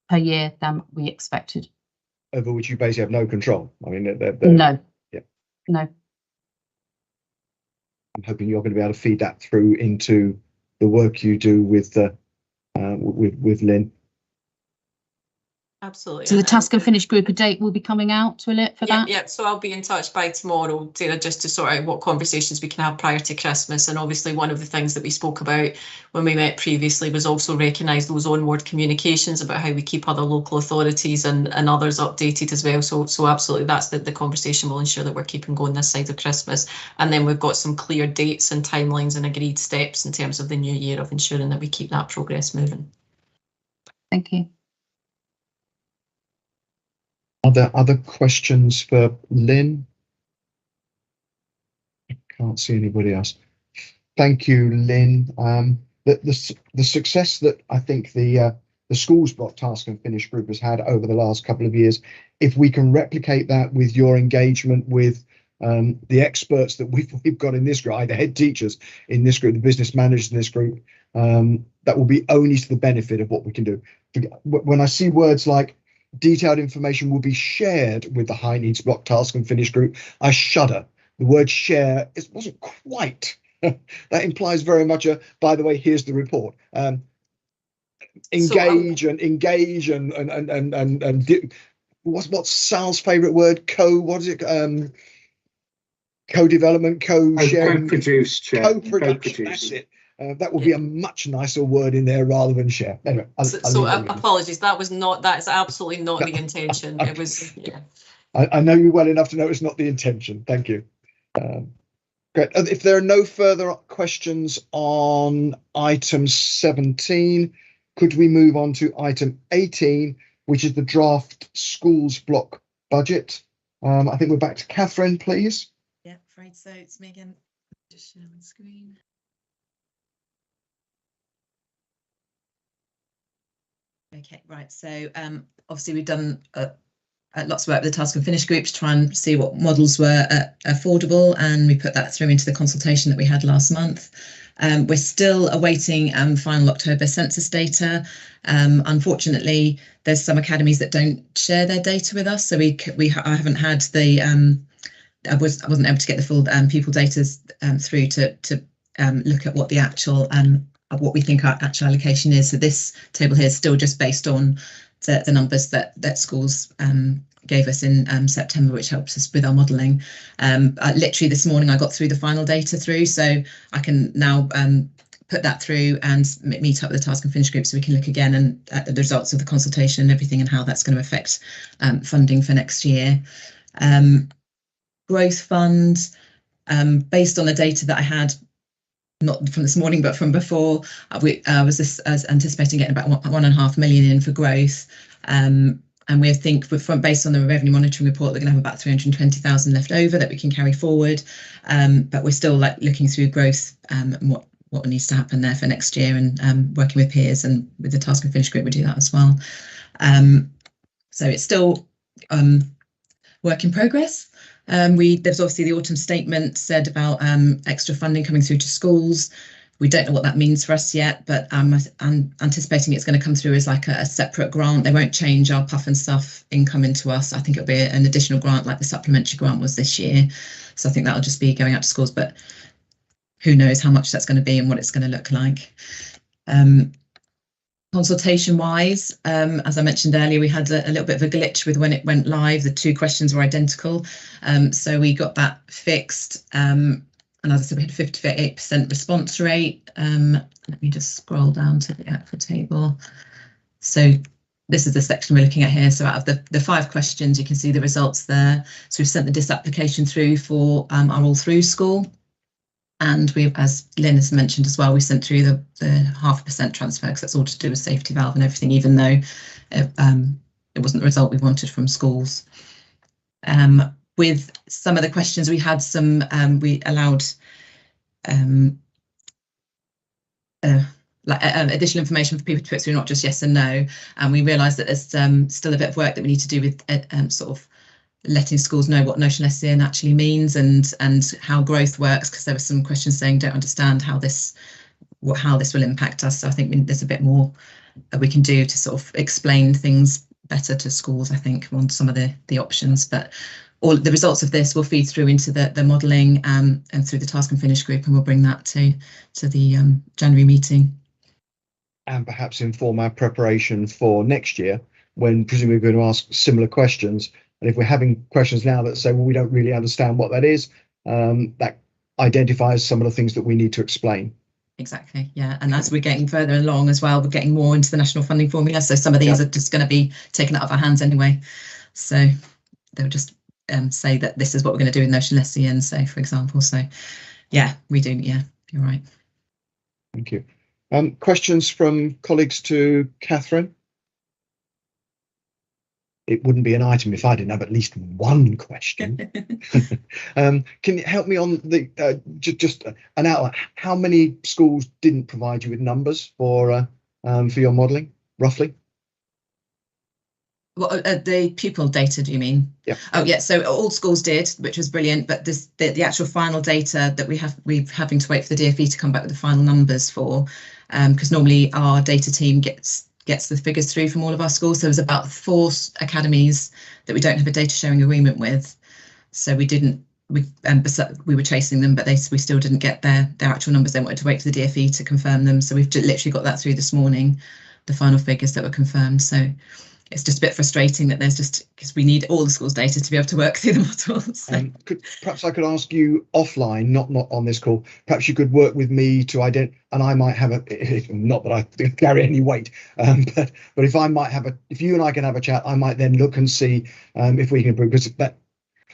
per year than we expected. Over which you basically have no control. I mean, no. Yeah. No. I'm hoping you're going to be able to feed that through into the work you do with Lynn. Absolutely. So the task and finish group, a date will be coming out, will it, for Yeah, that? yeah. So I'll be in touch by tomorrow, Sarah, just to sort out what conversations we can have prior to Christmas. And obviously one of the things that we spoke about when we met previously was also recognise those onward communications about how we keep other local authorities and others updated as well. So absolutely, that's the conversation will ensure that we're keeping going this side of Christmas. And then we've got some clear dates and timelines and agreed steps in terms of the new year of ensuring that we keep that progress moving. Thank you. Are there other questions for Lynn? I can't see anybody else. Thank you, Lynn. The success that I think the schools block task and finish group has had over the last couple of years, if we can replicate that with your engagement with the experts that we've got in this group, the head teachers in this group, the business managers in this group, that will be only to the benefit of what we can do. When I see words like detailed information will be shared with the high needs block task and finish group, I shudder. The word share, it wasn't quite. That implies very much a, by the way, here's the report. Engage and what's Sal's favourite word? What is it? Co-development, co-sharing, co-produced, co-production. That's it. That would be a much nicer word in there rather than share. Anyway, apologies. That is absolutely not the intention. Okay. It was, yeah. I know you well enough to know it's not the intention. Thank you. Great. If there are no further questions on item 17, could we move on to item 18, which is the draft schools block budget? I think we're back to Catherine, please. Yeah, afraid so. It's me again. Just share my screen. Okay, right. So obviously we've done lots of work with the task and finish group to try and see what models were affordable, and we put that through into the consultation that we had last month. We're still awaiting final October census data. Unfortunately, there's some academies that don't share their data with us, so I haven't had the I wasn't able to get the full pupil data through to look at what the actual what we think our actual allocation is. So this table here is still just based on the numbers that schools gave us in September, which helps us with our modelling. Literally this morning I got through the final data through, so I can now put that through and meet up with the task and finish group so we can look again and at the results of the consultation and everything and how that's going to affect funding for next year. Growth fund, based on the data that I had, not from this morning, but from before, I was anticipating getting about 1.5 million in for growth. And we think based on the revenue monitoring report, we're going to have about 320,000 left over that we can carry forward. But we're still looking through growth and what needs to happen there for next year, and working with peers and with the task and finish group, we do that as well. So it's still work in progress. There's obviously the autumn statement said about extra funding coming through to schools. We don't know what that means for us yet, but I'm anticipating it's going to come through as like a separate grant. They won't change our puff and stuff income into us. I think it'll be an additional grant like the supplementary grant was this year. So I think that'll just be going out to schools, but who knows how much that's going to be and what it's going to look like. Consultation wise, as I mentioned earlier, we had a little bit of a glitch with when it went live. The two questions were identical. So we got that fixed. And as I said, we had a 58% response rate. Let me just scroll down to the actual table. So this is the section we're looking at here. So out of the 5 questions, you can see the results there. So we've sent the disapplication through for our all through school. And we, as Lynn has mentioned as well, we sent through the 0.5% transfer because that's all to do with safety valve and everything, even though it wasn't the result we wanted from schools. With some of the questions we had some, we allowed additional information for people to put through, not just yes and no. And we realised that there's still a bit of work that we need to do with sort of letting schools know what notional SEN actually means and how growth works, because there were some questions saying don't understand how this will impact us. So I think there's a bit more that we can do to sort of explain things better to schools, I think, on some of the options. But all the results of this will feed through into the modelling and through the task and finish group, and we'll bring that to the January meeting. And perhaps inform our preparation for next year, when presumably we're going to ask similar questions. And if we're having questions now that say, well, we don't really understand what that is, that identifies some of the things that we need to explain. Exactly, yeah. And as we're getting further along as well, we're getting more into the national funding formula. So some of these are just going to be taken out of our hands anyway. So they'll just say that this is what we're going to do in Notion SEN, say, for example. So yeah, we do. Yeah, you're right. Thank you. Questions from colleagues to Catherine? It wouldn't be an item if I didn't have at least one question. Can you help me on the just an outline? How many schools didn't provide you with numbers for your modelling, roughly? Well, the pupil data, do you mean? Yeah. Oh, yeah. So all schools did, which was brilliant. But the actual final data that we're having to wait for the DfE to come back with the final numbers for, because normally our data team gets the figures through from all of our schools. So there's about 4 academies that we don't have a data sharing agreement with. So we were chasing them, but we still didn't get their actual numbers. They wanted to wait for the DfE to confirm them. So we've literally got that through this morning, the final figures that were confirmed. So it's just a bit frustrating that because we need all the schools' data to be able to work through the models. So. Perhaps I could ask you offline, not on this call. Perhaps you could work with me to identify, and I might have not that I carry any weight, but if you and I can have a chat, I might then look and see if we can improve, because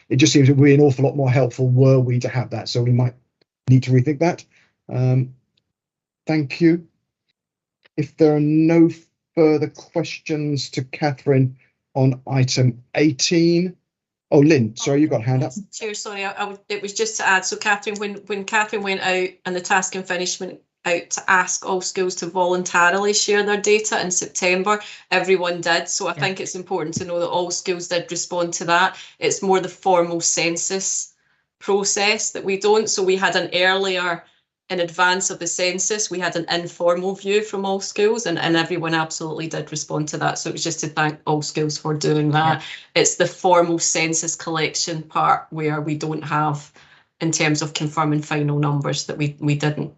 it just seems it would be an awful lot more helpful were we to have that. So we might need to rethink that. Thank you. If there are no further questions to Catherine on item 18. Oh, Lynn, sorry, you've got a hand up. Chair, sorry, it was just to add. So Catherine, when Catherine went out and the task and finish went out to ask all schools to voluntarily share their data in September, everyone did. So I think it's important to know that all schools did respond to that. It's more the formal census process that we don't. So we had an earlier, in advance of the census, we had an informal view from all schools, and everyone absolutely did respond to that. So it was just to thank all schools for doing that. Yeah. It's the formal census collection part where we don't have, in terms of confirming final numbers, that we didn't,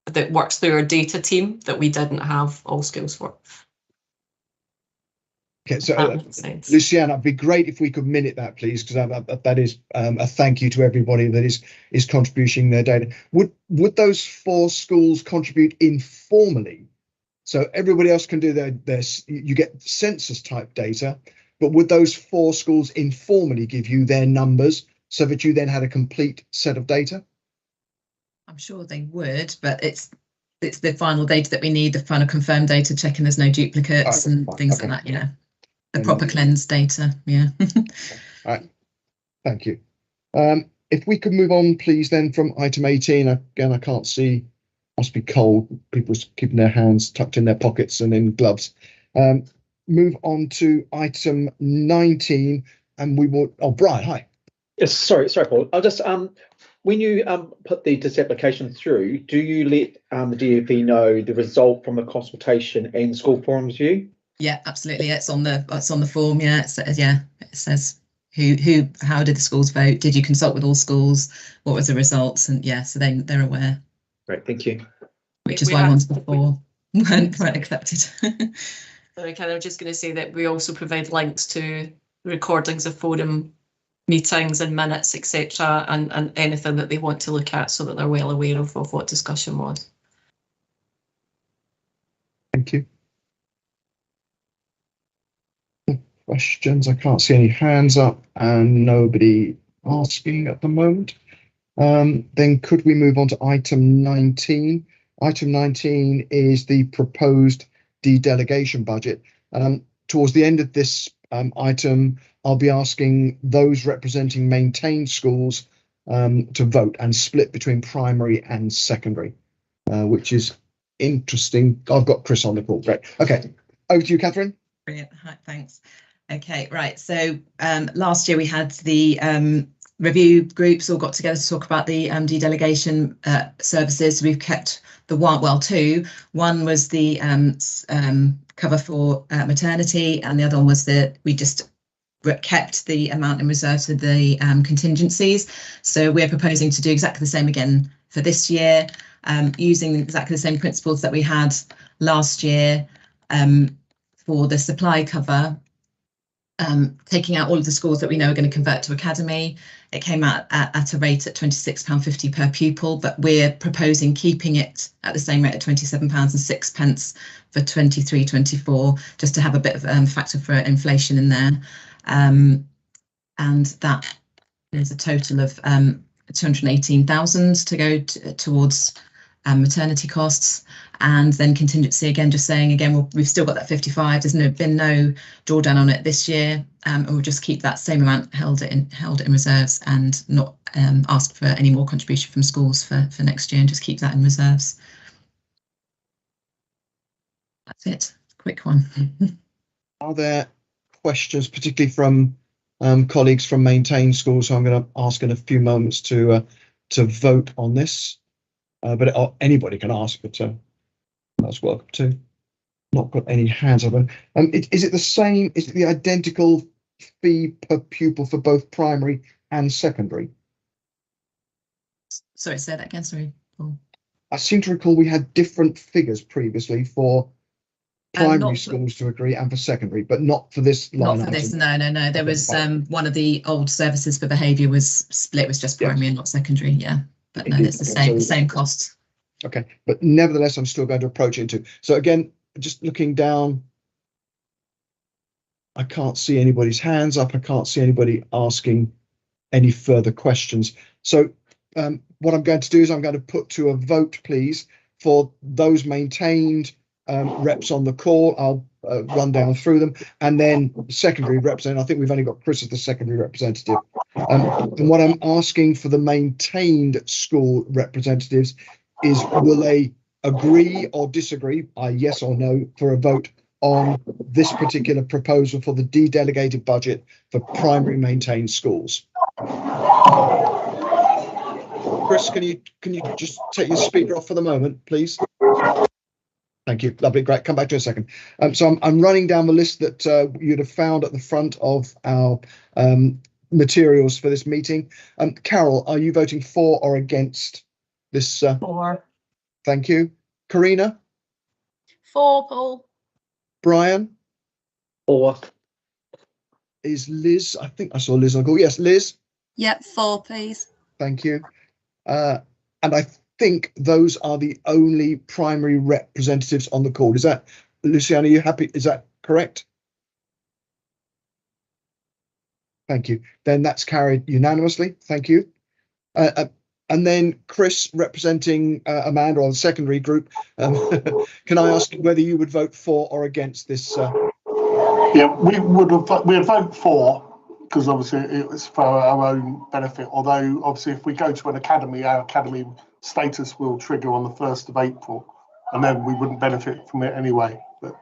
that works through our data team, that we didn't have all schools for. Okay, so Luciana, it'd be great if we could minute that, please, because that is a thank you to everybody that is contributing their data. Would those 4 schools contribute informally? So everybody else can do their you get census type data, but would those 4 schools informally give you their numbers so that you then had a complete set of data? I'm sure they would, but it's the final data that we need, the final confirmed data, checking there's no duplicates and things like that. Yeah. The proper cleansed data, yeah. All right, thank you. If we could move on, please, then from item 18. Again, I can't see, must be cold. People keeping their hands tucked in their pockets and in gloves. Move on to item 19, and we will. Oh, Brian, hi. Yes, sorry, Paul. I'll just when you put the disapplication through, do you let the DfE know the result from the consultation and school forums view? Yeah, absolutely. It's on the form. Yeah, it says how did the schools vote? Did you consult with all schools? What was the results? And yeah, so they're aware. Great, thank you. Which is why ones before weren't accepted. Sorry, Ken, I'm just going to say that we also provide links to recordings of forum meetings and minutes, etc., and anything that they want to look at, so that they're well aware of what discussion was. Thank you. Questions? I can't see any hands up and nobody asking at the moment. Then could we move on to item 19? Item 19 is the proposed dedelegation budget. Towards the end of this item, I'll be asking those representing maintained schools to vote and split between primary and secondary, which is interesting. I've got Chris on the call. Great. Okay, over to you, Catherine. Brilliant. Hi, thanks. Okay, right. So last year we had the review groups all got together to talk about the delegation services. So we've kept two. One was the cover for maternity, and the other one was we just kept the amount in reserve to the contingencies. So we're proposing to do exactly the same again for this year, using exactly the same principles that we had last year. for the supply cover, taking out all of the schools that we know are going to convert to academy. It came out at a rate at £26.50 per pupil, but we're proposing keeping it at the same rate at £27.06 for 23-24, just to have a bit of factor for inflation in there. And that is a total of 218,000 to go towards maternity costs. And then contingency, again, just saying again, we've still got that 55. There's been no drawdown on it this year, and we'll just keep that same amount held in reserves, and not ask for any more contribution from schools for next year, and just keep that in reserves. That's it. Quick one. Are there questions, particularly from colleagues from maintained schools? So I'm going to ask in a few moments to vote on this, but anybody can ask, but that's welcome too. Not got any hands up. Is it the same? Is it the identical fee per pupil for both primary and secondary? Sorry, say that again. Sorry, Paul. I seem to recall we had different figures previously for primary schools to agree and for secondary, but not for this line. Not for this. No. There was one of the old services for behaviour was split, was just primary and not secondary. Yeah, but no, it's the same costs. Okay, but nevertheless, I'm still going to approach it into. So again, just looking down, I can't see anybody's hands up. I can't see anybody asking any further questions. So what I'm going to do is I'm going to put to a vote, please, for those maintained reps on the call. I'll run down through them, and then secondary representative. I think we've only got Chris as the secondary representative. And what I'm asking for the maintained school representatives is, will they agree or disagree, yes or no, for a vote on this particular proposal for the de-delegated budget for primary maintained schools? Chris, can you just take your speaker off for the moment, please? Thank you. Lovely. Great. Come back to a second. So I'm running down the list that you'd have found at the front of our materials for this meeting. Carol, are you voting for or against this? For. Thank you. Karina? For, Paul. Brian? For. Is Liz? I think I saw Liz on the call. Yes, Liz? Yep, for, please. Thank you. And I think those are the only primary representatives on the call. Is that, Luciana, are you happy? Is that correct? Thank you. Then that's carried unanimously. Thank you. And then Chris, representing Amanda on the secondary group, can I ask whether you would vote for or against this? Yeah, we'd vote for, because obviously it was for our own benefit. Although obviously if we go to an academy, our academy status will trigger on the 1st of April, and then we wouldn't benefit from it anyway. But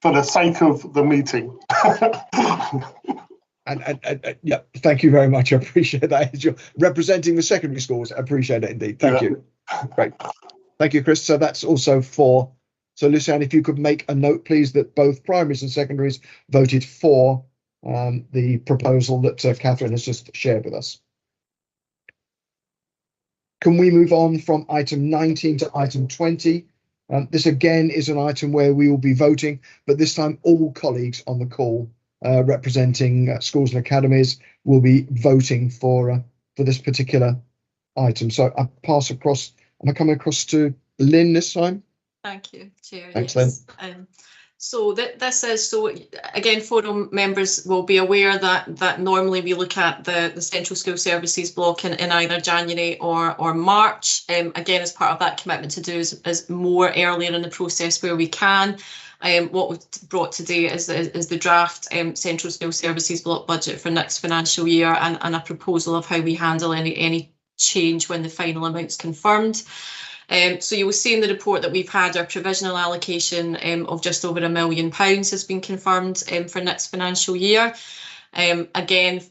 for the sake of the meeting. And yeah, thank you very much. I appreciate that. As you're representing the secondary schools, I appreciate it indeed. Thank you. Great. Thank you, Chris. So that's also for. So Lucianne, if you could make a note, please, that both primaries and secondaries voted for the proposal that Catherine has just shared with us. Can we move on from item 19 to item 20? This again is an item where we will be voting, but this time all colleagues on the call representing schools and academies will be voting for this particular item. So I pass across. Am I coming across to Lynn this time? Thank you, Chair. Thanks, yes. Lynn. So this is, so again, forum members will be aware that normally we look at the Central School Services block in either January or March. Again, as part of that commitment to do is more earlier in the process where we can. What we've brought today is the draft Central School Services block budget for next financial year, and a proposal of how we handle any change when the final amount's confirmed. So you will see in the report that we've had our provisional allocation of just over £1 million has been confirmed for next financial year. Again,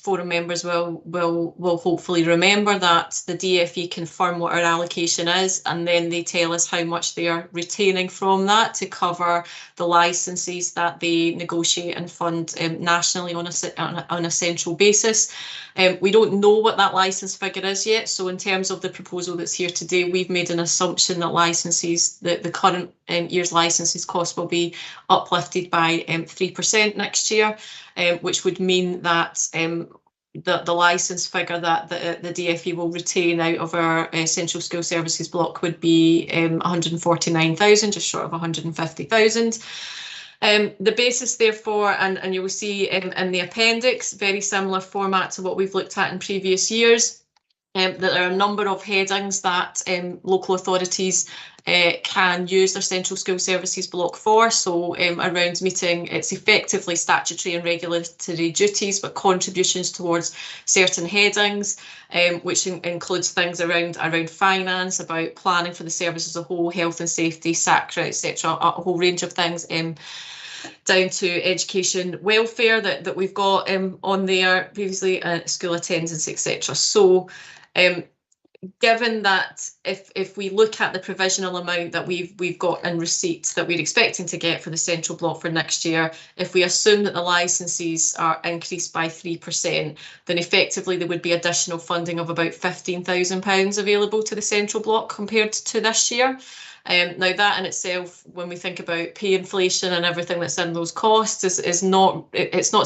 forum members will hopefully remember that the DFE confirm what our allocation is, and then they tell us how much they are retaining from that to cover the licenses that they negotiate and fund nationally on a central basis. We don't know what that license figure is yet, so in terms of the proposal that's here today, we've made an assumption that licenses, the current year's licenses cost will be uplifted by 3% next year, which would mean that the licence figure that the DFE will retain out of our central school services block would be 149,000, just short of 150,000. The basis, therefore, and you will see in the appendix, very similar format to what we've looked at in previous years, that there are a number of headings that local authorities can use their central school services block for. So around meeting its effectively statutory and regulatory duties, but contributions towards certain headings, which includes things around finance, about planning for the service as a whole, health and safety, SACRA, etc., a whole range of things, down to education welfare that we've got on there previously, school attendance, etc. So given that if we look at the provisional amount that we've got in receipts that we're expecting to get for the central block for next year, if we assume that the licenses are increased by 3%, then effectively there would be additional funding of about £15,000 available to the central block compared to this year. Now that in itself, when we think about pay inflation and everything that's in those costs, it's not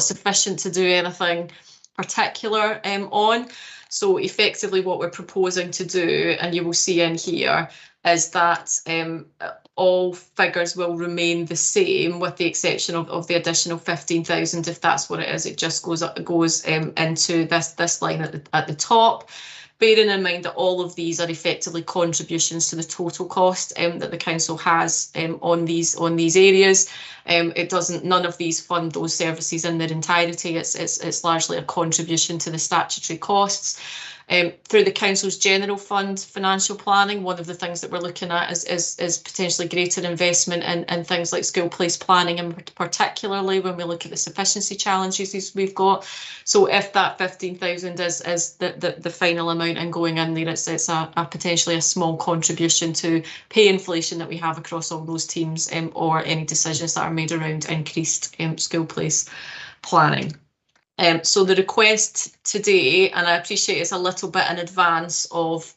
sufficient to do anything particular on. So effectively what we're proposing to do, and you will see in here, is that all figures will remain the same with the exception of the additional 15,000. If that's what it is, it just goes into this line at the top. Bearing in mind that all of these are effectively contributions to the total cost that the council has on these areas. None of these fund those services in their entirety. It's largely a contribution to the statutory costs. Through the council's general fund financial planning, one of the things that we're looking at is potentially greater investment in things like school place planning, and particularly when we look at the sufficiency challenges we've got. So if that 15,000 is the final amount and going in there, it's a potentially a small contribution to pay inflation that we have across all those teams, or any decisions that are made around increased school place planning. So the request today, and I appreciate it's a little bit in advance of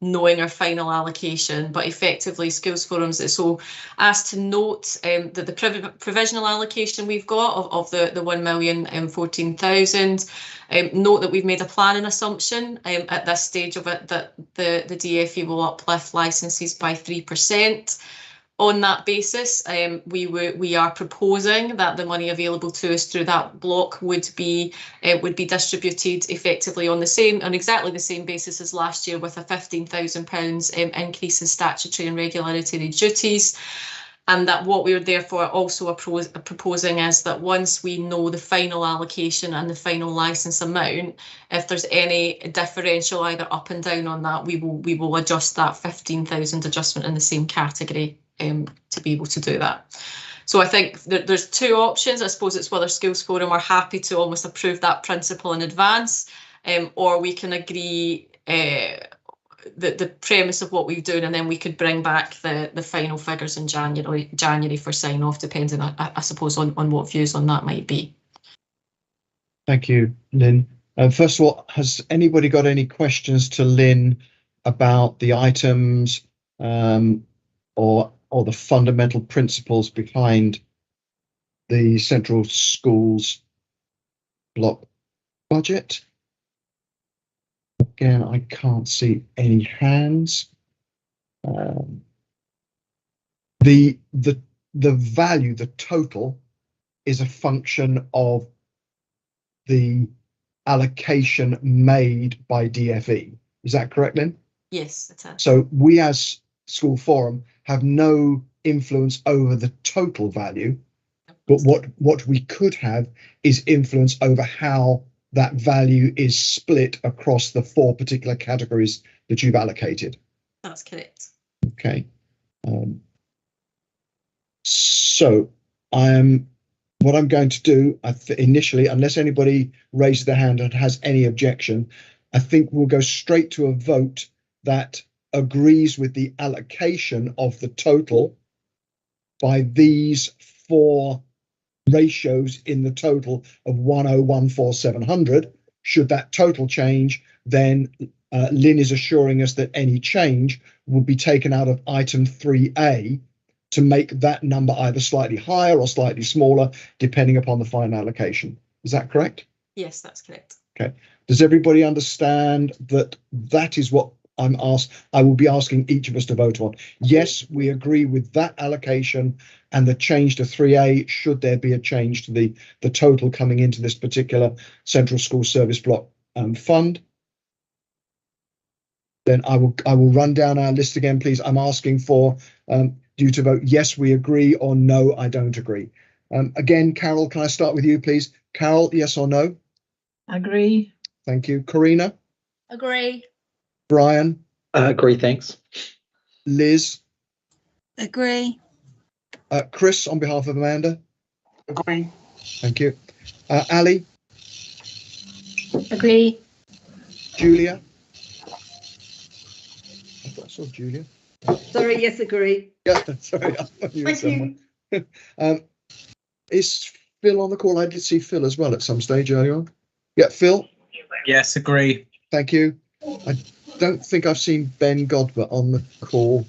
knowing our final allocation, but effectively Schools Forums is so asked to note that the provisional allocation we've got of the 1,014,000, note that we've made a planning assumption at this stage of it that the DFE will uplift licenses by 3%. On that basis, we are proposing that the money available to us through that block would be distributed effectively on exactly the same basis as last year, with a £15,000 increase in statutory and regulatory duties. And that what we are therefore also proposing is that once we know the final allocation and the final licence amount, if there's any differential either up and down on that, we will adjust that 15,000 adjustment in the same category to be able to do that. So I think there's two options. I suppose it's whether Schools Forum are happy to almost approve that principle in advance, or we can agree the premise of what we've done, and then we could bring back the final figures in January for sign off, depending, I suppose, on what views on that might be. Thank you, Lynn. First of all, has anybody got any questions to Lynn about the items or the fundamental principles behind the central schools block budget? Again, I can't see any hands. The value, the total, is a function of the allocation made by DFE. Is that correct, Lynn? Yes, that's it. So we as School Forum have no influence over the total value, but what we could have is influence over how that value is split across the 4 particular categories that you've allocated. That's correct. Okay. So I am what I'm going to do initially, unless anybody raises their hand and has any objection, I think we'll go straight to a vote that agrees with the allocation of the total by these 4 ratios in the total of 1014700. Should that total change, then Lynn is assuring us that any change will be taken out of item 3A to make that number either slightly higher or slightly smaller, depending upon the final allocation. Is that correct? Yes, that's correct. Okay. Does everybody understand that that is what I will be asking each of us to vote on? Yes, we agree with that allocation and the change to 3A, should there be a change to the total coming into this particular Central School Service Block fund. Then I will run down our list again, please. I'm asking for you to vote yes, we agree, or no, I don't agree. Again, Carol, can I start with you, please? Carol, yes or no? Agree. Thank you. Karina? Agree. Brian? Agree, thanks. Liz? Agree. Chris, on behalf of Amanda? Agree. Thank you. Ali? Agree. Julia? I thought I saw Julia. Sorry, yes, agree. Yeah, sorry. I thought you were somewhere. Is Phil on the call? I did see Phil as well at some stage earlier on. Yeah, Phil? Yes, agree. Thank you. I don't think I've seen Ben Godber on the call,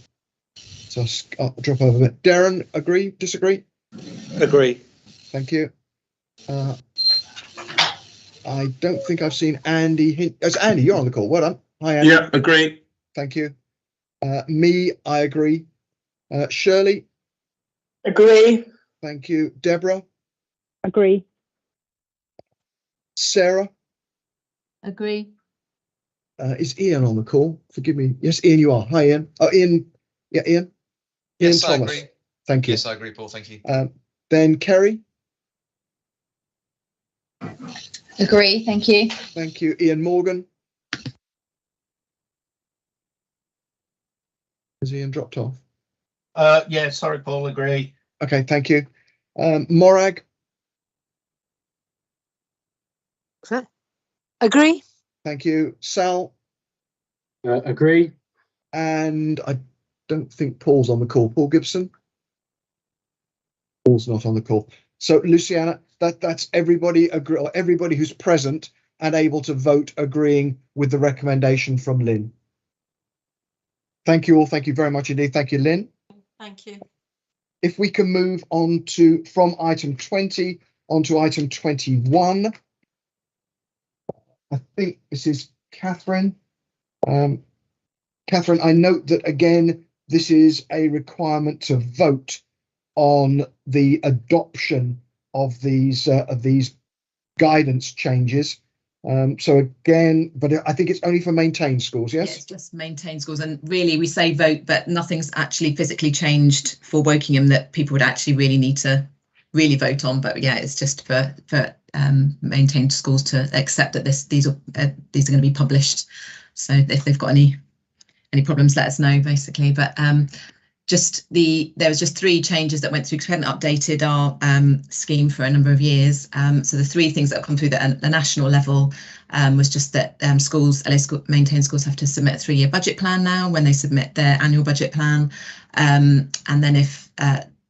so I'll drop over a bit. Darren, agree? Disagree? Agree. Thank you. I don't think I've seen Andy. Andy, you're on the call. Well done. Hi, Andy. Yeah, agree. Thank you. Me, I agree. Shirley? Agree. Thank you. Deborah? Agree. Sarah? Agree. Is Ian on the call? Forgive me. Yes, Ian, you are. Hi, Ian. Oh, Ian. Yeah, Ian. Yes, Ian I Thomas. agree. Thank you. Yes, I agree, Paul. Thank you. Then Kerry. Agree, thank you. Thank you. Ian Morgan. Has Ian dropped off? Yeah, sorry, Paul, agree. Okay, thank you. Morag. Agree. Thank you. Sal. Agree. And I don't think Paul's on the call. Paul Gibson. Paul's not on the call. So Luciana, that's everybody agree, or everybody who's present and able to vote agreeing with the recommendation from Lynn. Thank you all. Thank you very much indeed. Thank you, Lynn. Thank you. If we can move on to from item 20 onto item 21. I think this is Catherine. Catherine, I note that again, this is a requirement to vote on the adoption of these guidance changes. So again, but I think it's only for maintained schools, yes? Yeah, it's just maintained schools, and really we say vote, but nothing's actually physically changed for Wokingham that people would actually really need to really vote on. But yeah, it's just for maintained schools to accept that these are going to be published. So if they've got any problems, let us know, basically. But there was just 3 changes that went through because we hadn't updated our scheme for a number of years. So the 3 things that have come through at the national level was just that maintained schools have to submit a 3-year budget plan now when they submit their annual budget plan. And then if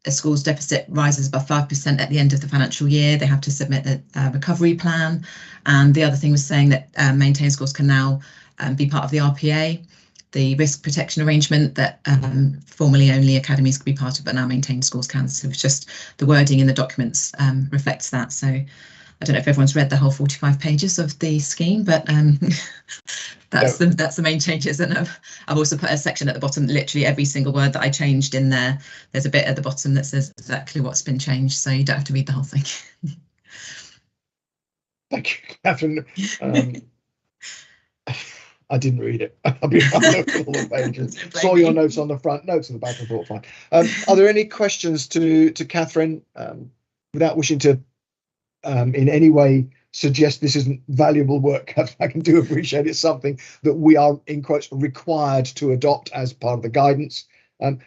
a school's deficit rises above 5% at the end of the financial year, they have to submit a recovery plan. And the other thing was saying that maintained schools can now be part of the RPA, the risk protection arrangement that formerly only academies could be part of, but now maintained schools can. So it's just the wording in the documents reflects that. So I don't know if everyone's read the whole 45 pages of the scheme, but that's the main changes. And I've also put a section at the bottom, literally every single word that I changed in there. There's a bit at the bottom that says exactly what's been changed, so you don't have to read the whole thing. Thank you, Catherine. I didn't read it. I looked at all the pages. Saw your notes on the front, notes on the back, and thought fine. Are there any questions to Catherine without wishing to in any way suggest this isn't valuable work? I can do appreciate it's something that we are, in quotes, required to adopt as part of the guidance.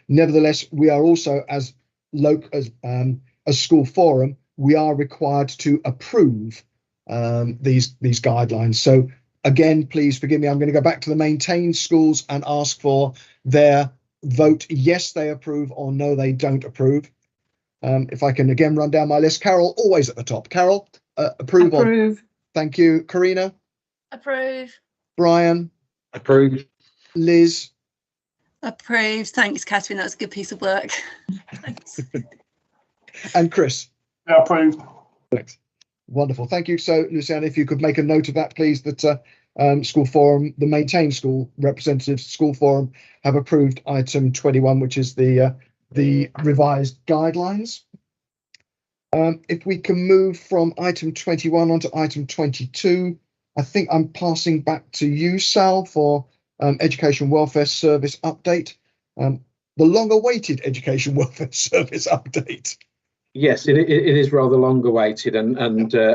Nevertheless, we are also as school forum we are required to approve these guidelines. So again, please forgive me, I'm going to go back to the maintained schools and ask for their vote. Yes, they approve, or no, they don't approve. If I can again run down my list. Carol, always at the top. Carol, approve. Approve. Thank you. Karina? Approve. Brian? Approve. Liz? Approve. Thanks, Catherine. That was a good piece of work. Thanks. And Chris? Yeah, approved. Thanks. Wonderful. Thank you. So, Luciana, if you could make a note of that, please, that School Forum, the maintained school representatives, School Forum, have approved item 21, which is the revised guidelines. If we can move from item 21 onto item 22, I think I'm passing back to you, Sal, for Education Welfare Service update. The long-awaited Education Welfare Service update. Yes, it is rather long awaited, and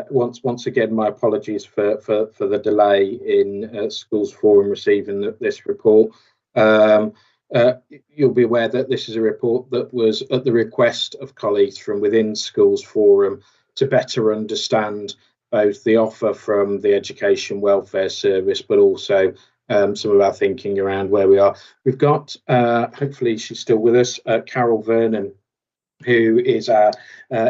once again, my apologies for the delay in Schools Forum receiving this report. You'll be aware that this is a report that was at the request of colleagues from within Schools Forum to better understand both the offer from the Education Welfare Service, but also some of our thinking around where we are. We've got, hopefully she's still with us, Carol Vernon, who is our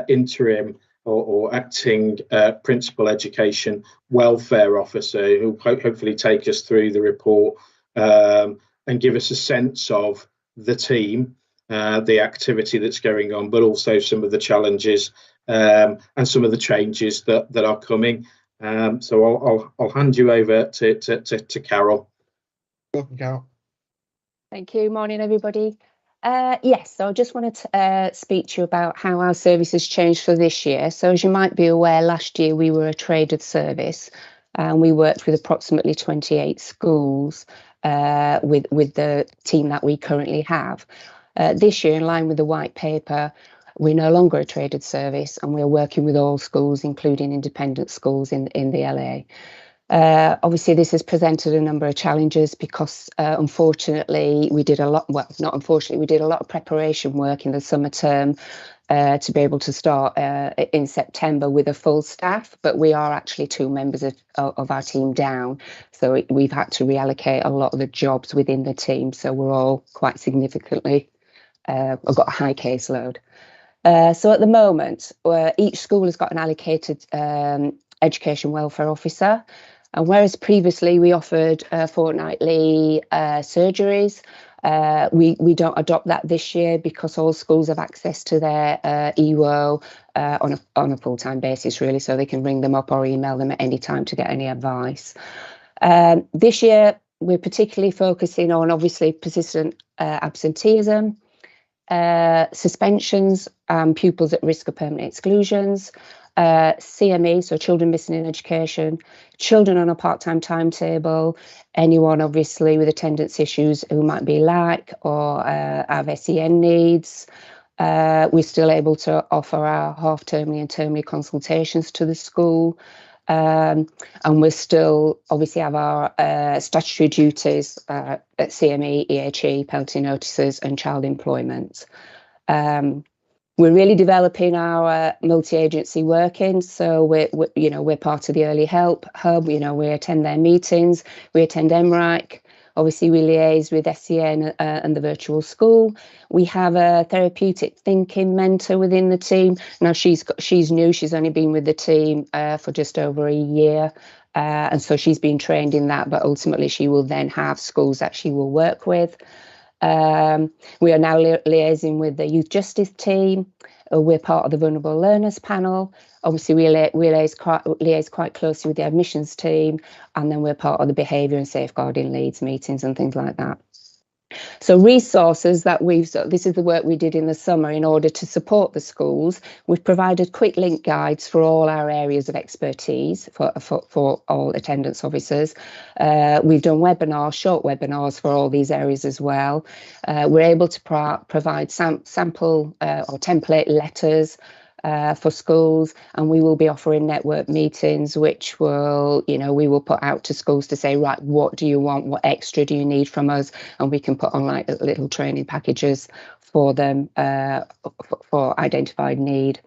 interim or acting Principal Education Welfare Officer, who will hopefully take us through the report and give us a sense of the team, the activity that's going on, but also some of the challenges and some of the changes that are coming. So I'll hand you over to Carol. Welcome, Carol. Thank you. Morning, everybody. Yes, so I just wanted to speak to you about how our service has changed for this year. So as you might be aware, last year we were a traded service and we worked with approximately 28 schools with the team that we currently have. This year, in line with the white paper, we're no longer a traded service and we're working with all schools, including independent schools in the LA. Obviously, this has presented a number of challenges because, unfortunately, we did a lot, well, not unfortunately, we did a lot of preparation work in the summer term to be able to start in September with a full staff, but we are actually 2 members of our team down. So we've had to reallocate a lot of the jobs within the team. So we're all quite significantly, I've got a high caseload. So at the moment, each school has got an allocated education welfare officer. And whereas previously we offered fortnightly surgeries, we don't adopt that this year because all schools have access to their EWO on a full-time basis, really, so they can ring them up or email them at any time to get any advice. This year, we're particularly focusing on, obviously, persistent absenteeism, suspensions, pupils at risk of permanent exclusions, CME, so children missing in education, children on a part-time timetable, anyone obviously with attendance issues who might be lack or have SEN needs. We're still able to offer our half-termly and termly consultations to the school. And we still obviously have our statutory duties at CME, EHE, penalty notices and child employment. We're really developing our multi-agency working, so we're part of the Early Help Hub. We attend their meetings, we attend MRAC. Obviously, we liaise with SEN and the virtual school. We have a therapeutic thinking mentor within the team. Now she's new; she's only been with the team for just over a year, and so she's been trained in that. But ultimately, she will then have schools that she will work with. We are now liaising with the youth justice team. We're part of the vulnerable learners panel. Obviously, we liaise quite closely with the admissions team, and then we're part of the behaviour and safeguarding leads meetings and things like that. So resources that this is the work we did in the summer in order to support the schools. We've provided quick link guides for all our areas of expertise for all attendance officers. We've done short webinars for all these areas as well. We're able to provide sample or template letters for schools, and we will be offering network meetings, which we will put out to schools to say, right, what do you want? What extra do you need from us? And we can put on like little training packages for them for identified need.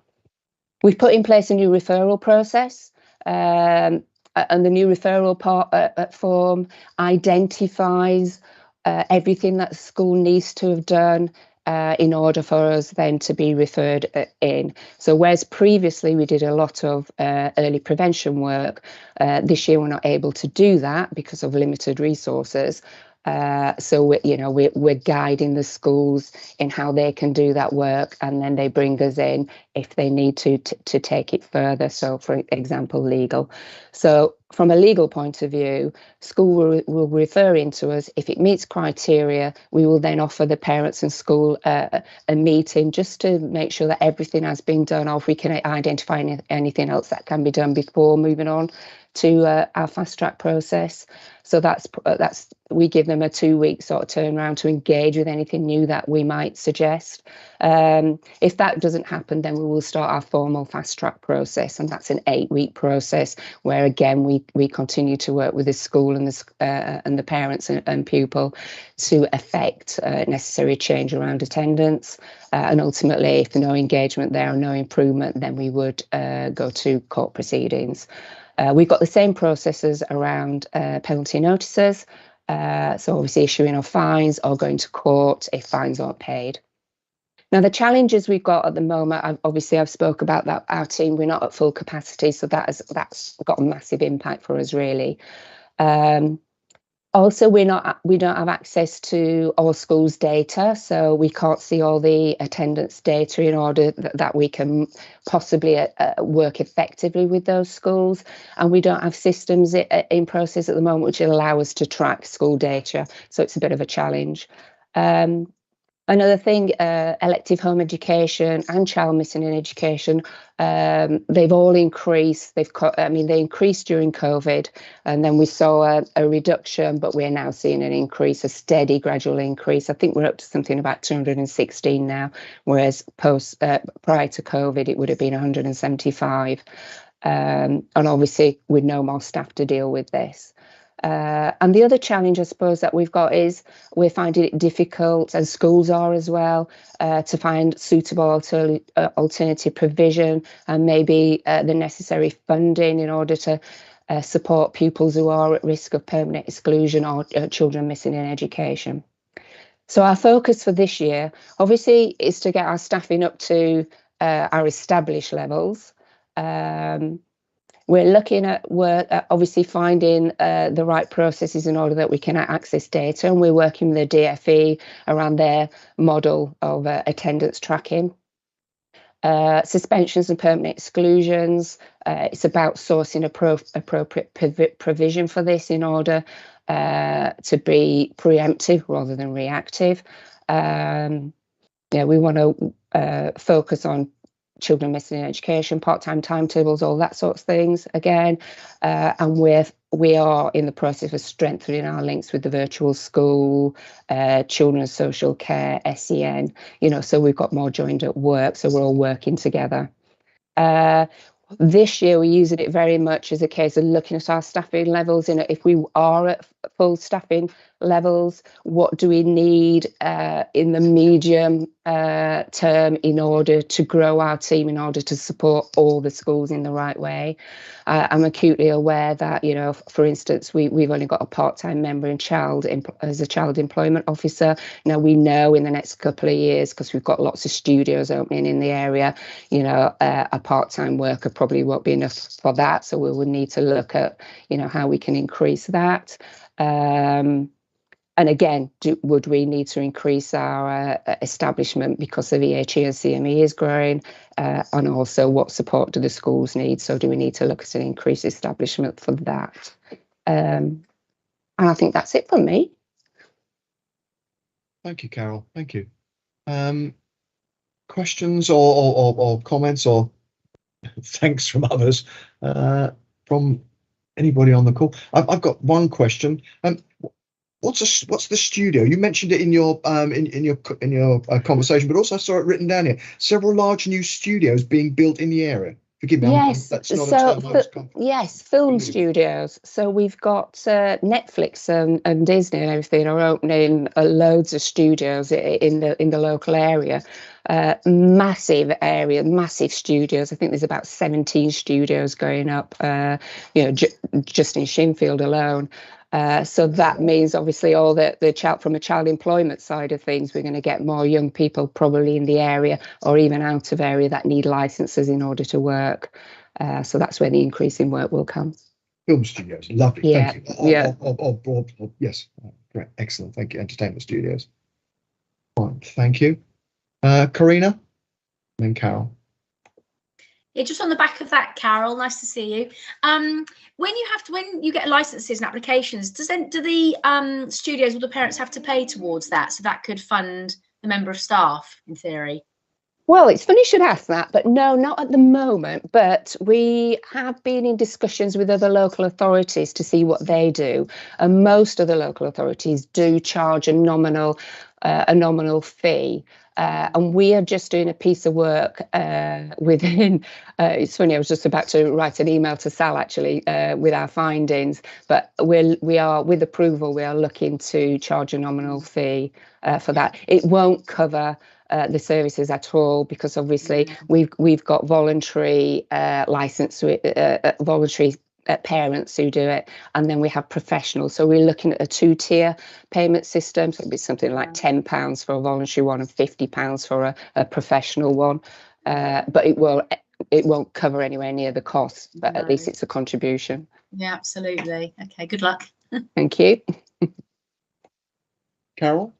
We've put in place a new referral process, and the new referral form identifies everything that the school needs to have done in order for us then to be referred in. So whereas previously we did a lot of early prevention work, this year we're not able to do that because of limited resources. So we're guiding the schools in how they can do that work, and then they bring us in if they need to take it further. So, for example, legal. So, from a legal point of view, school will refer into us. If it meets criteria, we will then offer the parents and school a meeting just to make sure that everything has been done, or if we can identify anything else that can be done before moving on to our fast track process. So that's we give them a 2-week sort of turnaround to engage with anything new that we might suggest. If that doesn't happen, then we will start our formal fast track process, and that's an 8-week process where again we continue to work with the school and the parents and pupil to effect necessary change around attendance. And ultimately, if no engagement there or no improvement, then we would go to court proceedings. We've got the same processes around penalty notices, so obviously issuing of fines or going to court if fines aren't paid. Now, the challenges we've got at the moment, I've spoke about that. Our team, we're not at full capacity, so that's got a massive impact for us, really. Also, we don't have access to all schools' data, so we can't see all the attendance data in order that we can possibly work effectively with those schools. And we don't have systems in process at the moment which allow us to track school data, so it's a bit of a challenge. Another thing, elective home education and child missing in education, they've all increased. They increased during COVID, and then we saw a reduction, but we're now seeing an increase, a steady, gradual increase. I think we're up to something about 216 now, whereas prior to COVID, it would have been 175. And obviously, with no more staff to deal with this. And the other challenge, I suppose, that we've got is we're finding it difficult, and schools are as well, to find suitable alternative provision and maybe the necessary funding in order to support pupils who are at risk of permanent exclusion or children missing in education. So our focus for this year, obviously, is to get our staffing up to our established levels. We're looking at work, obviously finding the right processes in order that we can access data, and we're working with the DfE around their model of attendance tracking. Suspensions and permanent exclusions, it's about sourcing appropriate provision for this in order to be preemptive rather than reactive. We want to focus on children missing in education, part-time timetables, all that sorts of things again. And we are in the process of strengthening our links with the virtual school, children's social care, SEN, so we've got more joined at work, so we're all working together. This year, we're using it very much as a case of looking at our staffing levels. If we are at full staffing levels, what do we need in the medium term in order to grow our team, in order to support all the schools in the right way? I'm acutely aware that, for instance, we've only got a part-time member as a child employment officer. Now, we know in the next couple of years, because we've got lots of studios opening in the area, a part-time worker probably won't be enough for that. So we will need to look at, how we can increase that. And again, would we need to increase our establishment because of EHE and CME is growing? And also, what support do the schools need? So do we need to look at an increased establishment for that? And I think that's it from me. Thank you, Carol. Thank you. Questions or comments or thanks from others from anybody on the call? I've got one question. What's the studio? You mentioned it in your conversation, but also I saw it written down here. Several large new studios being built in the area. Forgive me, Yes, that's not a so term I was yes, film familiar with. studios. So we've got Netflix and Disney and everything are opening loads of studios in the local area. Massive area, massive studios. I think there's about 17 studios going up. Just in Shinfield alone. So that means obviously all the child from a child employment side of things, we're going to get more young people probably in the area or even out of area that need licenses in order to work. So that's where the increase in work will come. Film studios, lovely. Yeah, Thank you. yeah. Yes, great, excellent. Thank you. Entertainment studios. Fine, thank you. Karina, and then Carol. Yeah, just on the back of that, Carol, nice to see you. When you get licenses and applications, do the studios or the parents have to pay towards that? So that could fund the member of staff in theory. Well, it's funny you should ask that, but no, not at the moment. But we have been in discussions with other local authorities to see what they do. And most of the local authorities do charge a nominal fee. And we are just doing a piece of work within, it's funny, I was just about to write an email to Sal actually with our findings, but we are, with approval, we are looking to charge a nominal fee for that. It won't cover the services at all, because obviously we've got voluntary license, voluntary parents who do it, and then we have professionals. So we're looking at a 2-tier payment system. So it'd be something like £10 for a voluntary one and £50 for a professional one. But it won't cover anywhere near the cost, but at least it's a contribution. Yeah, absolutely. Okay, good luck. Thank you. Carol?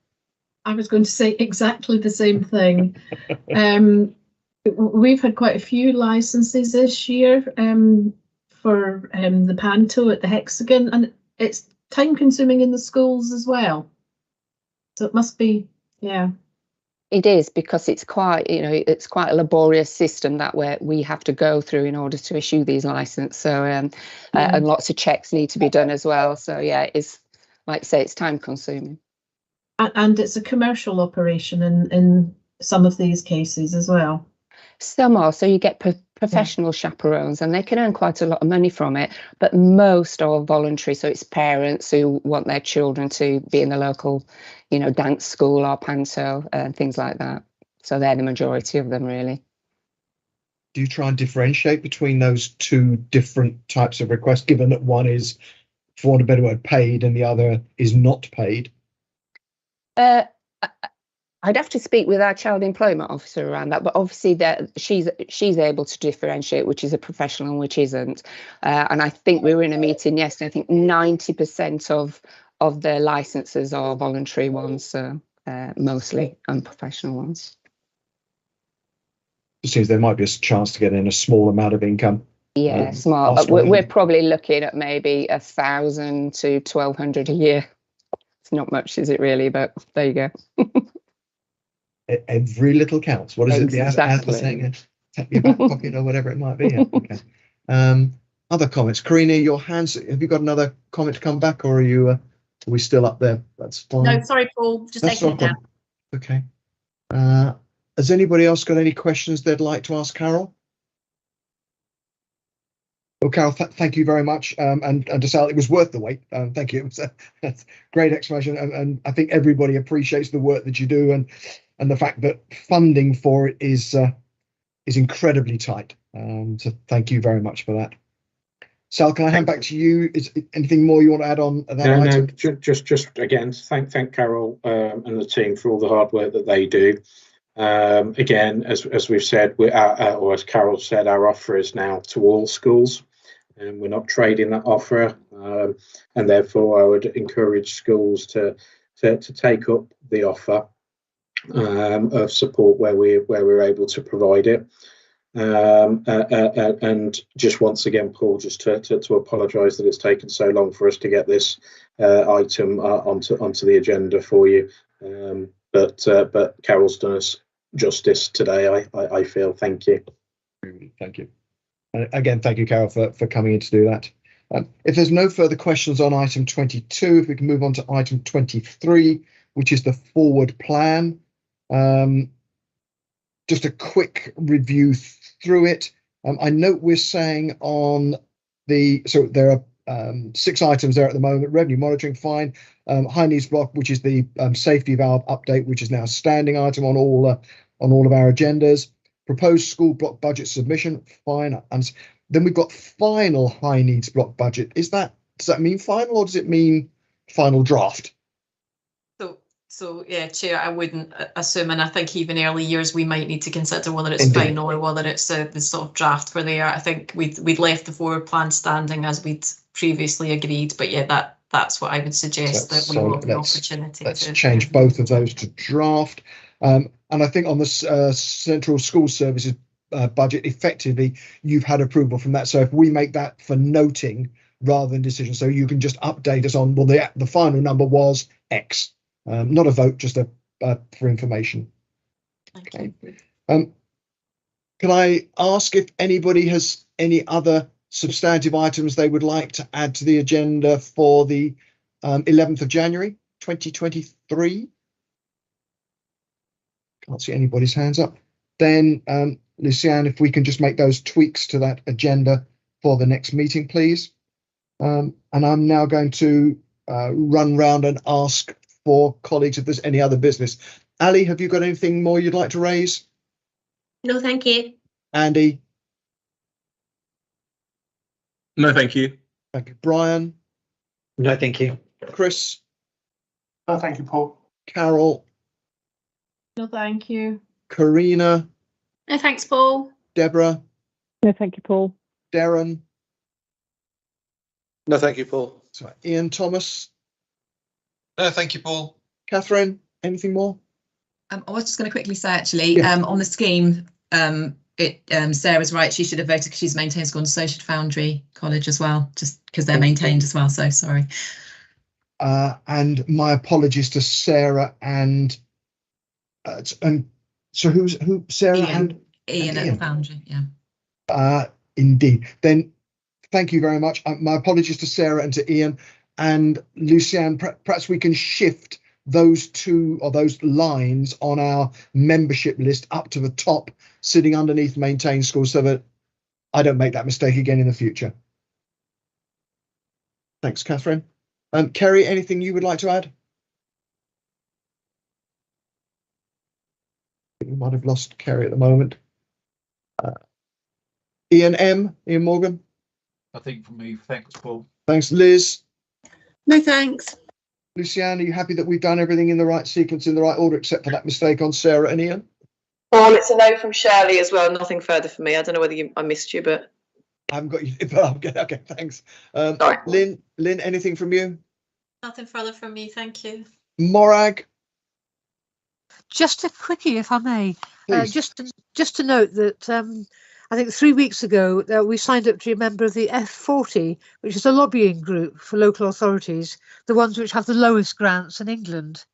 I was going to say exactly the same thing. We've had quite a few licenses this year for the Panto at the Hexagon, and it's time consuming in the schools as well. So it must be, yeah. It is, because it's quite a laborious system that we have to go through in order to issue these licenses. So and lots of checks need to be done as well. So yeah, it's like I say, it's time consuming. And it's a commercial operation in some of these cases as well. Some are, so you get professional chaperones, and they can earn quite a lot of money from it, but most are voluntary. So it's parents who want their children to be in the local, dance school or panto and things like that. So they're the majority of them, really. Do you try and differentiate between those two different types of requests, given that one is, for want of a better word, paid and the other is not paid? I'd have to speak with our child employment officer around that, but obviously that she's able to differentiate which is a professional and which isn't. And I think we were in a meeting yesterday. I think 90% of the licenses are voluntary ones, so mostly unprofessional ones. It seems there might be a chance to get in a small amount of income. Yeah, small. But we're probably looking at maybe 1,000 to 1,200 a year. It's not much, is it really? But there you go. Every little counts. What is exactly. it? Saying, tap your back pocket or whatever it might be. Yeah, okay. Other comments. Karina, your hands. Have you got another comment to come back, or are we still up there? That's fine. No, sorry, Paul. Just taking it down. Okay. Has anybody else got any questions they'd like to ask Carol? Well, Carol, thank you very much. And to Sal, it was worth the wait. Thank you. It was a great explanation. And I think everybody appreciates the work that you do and the fact that funding for it is incredibly tight. So thank you very much for that. Sal, can I hand back to you? Is anything more you want to add on that item? No, just again, thank Carol and the team for all the hard work that they do. Again, as we've said, or as Carol said, our offer is now to all schools, and we're not trading that offer. And therefore, I would encourage schools to take up the offer of support where we're able to provide it. And just once again, Paul, just to apologise that it's taken so long for us to get this item onto the agenda for you. But Carol's done us justice today, I feel. Thank you. Thank you. Again, thank you, Carol, for coming in to do that. If there's no further questions on item 22, if we can move on to item 23, which is the forward plan. Just a quick review through it. I note we're saying on so there are 6 items there at the moment: revenue monitoring, fine, high needs block, which is the safety valve update, which is now a standing item on all of our agendas. Proposed school block budget submission, fine, and then we've got final high needs block budget. Does that mean final, or does it mean final draft? So yeah, Chair, I wouldn't assume, and I think even early years we might need to consider whether it's Indeed. final or whether it's the sort of draft for there. I think we'd left the forward plan standing as we'd previously agreed, but yeah, that's what I would suggest, that we will have the opportunity. Let's change both of those to draft. And I think on the Central School Services budget, effectively you've had approval from that. So if we make that for noting rather than decision, so you can just update us on, well, the final number was X. Not a vote, just for information. Okay. Can I ask if anybody has any other substantive items they would like to add to the agenda for the 11th of January 2023? Can't see anybody's hands up. Then, Lucianne, if we can just make those tweaks to that agenda for the next meeting, please. And I'm now going to run round and ask for colleagues if there's any other business. Ali, have you got anything more you'd like to raise? No, thank you. Andy? No, thank you. Thank you. Brian? No, thank you. Chris? No, thank you, Paul. Carol? No, thank you. Karina? No, thanks, Paul. Deborah? No, thank you, Paul. Darren? No, thank you, Paul. Sorry. Ian Thomas? No, thank you, Paul. Catherine, anything more? I was just going to quickly say, actually, on the scheme, Sarah's right. She should have voted because she's maintained school, and so should Foundry College as well, just because they're maintained as well. So sorry. And my apologies to Sarah and so who Sarah Ian at Foundry, yeah. Indeed. Then thank you very much. My apologies to Sarah and to Ian. And Lucianne, perhaps we can shift those two or those lines on our membership list up to the top, sitting underneath maintained schools, so that I don't make that mistake again in the future. Thanks, Catherine. Kerry, anything you would like to add? We might have lost Kerry at the moment. Ian Morgan? Nothing from me. Thanks, Paul. Thanks, Liz. No, thanks. Lucianne, are you happy that we've done everything in the right sequence, in the right order, except for that mistake on Sarah and Ian? Paul, it's a no from Shirley as well. Nothing further for me. I don't know whether I missed you, but I haven't got you. But okay, thanks. Lynn, anything from you? Nothing further from me, thank you. Morag? Just a quickie, if I may. Just to note that I think 3 weeks ago we signed up to be a member of the F40, which is a lobbying group for local authorities, the ones which have the lowest grants in England.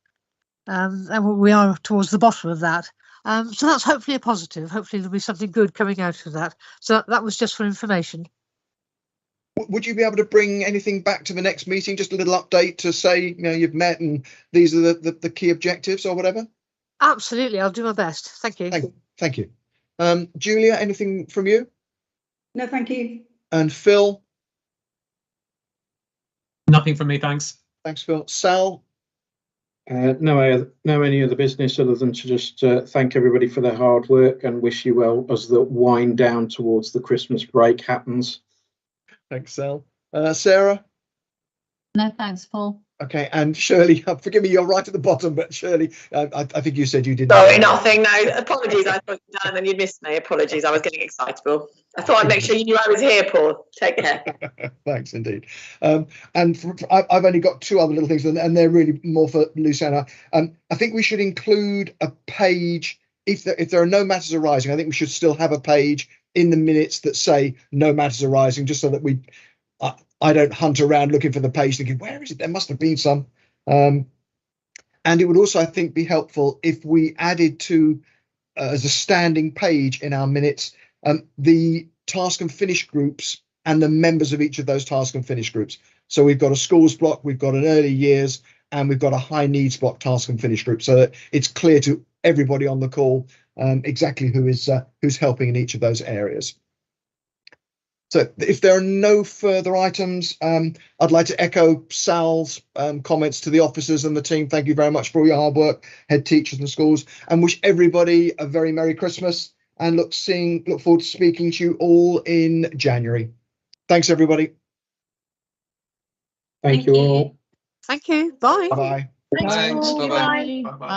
And we are towards the bottom of that. So that's hopefully a positive. Hopefully there'll be something good coming out of that. So that was just for information. Would you be able to bring anything back to the next meeting? Just a little update to say, you've met and these are the key objectives or whatever? Absolutely, I'll do my best. Thank you. Thank you. Julia, anything from you? No, thank you. And Phil? Nothing from me, thanks. Thanks, Phil. Sal? No any other business other than to just thank everybody for their hard work and wish you well as the wind down towards the Christmas break happens. Thanks, Sal. Sarah? No, thanks, Paul. Okay, and Shirley, forgive me, you're right at the bottom, but Shirley, I think you said you didn't. sorry, nothing. No, apologies. I thought you'd done and then you'd missed me. Apologies. I was getting excitable. I thought I'd make sure you knew I was here, Paul. Take care. Thanks, indeed. And I've only got 2 other little things, and they're really more for Lucianne. I think we should include a page, if there are no matters arising, I think we should still have a page in the minutes that say no matters arising, just so that I don't hunt around looking for the page thinking, where is it? There must have been some. And it would also, I think, be helpful if we added to, as a standing page in our minutes, the task and finish groups and the members of each of those task and finish groups. So we've got a schools block, we've got an early years, and we've got a high needs block task and finish group, so that it's clear to everybody on the call exactly who's helping in each of those areas. So if there are no further items, I'd like to echo Sal's comments to the officers and the team. Thank you very much for all your hard work, head teachers and schools, and wish everybody a very Merry Christmas, and look forward to speaking to you all in January. Thanks, everybody. Thank you all. Thank you. Bye. Bye. Thanks, Thanks. Paul. Bye-bye. Bye. Bye-bye.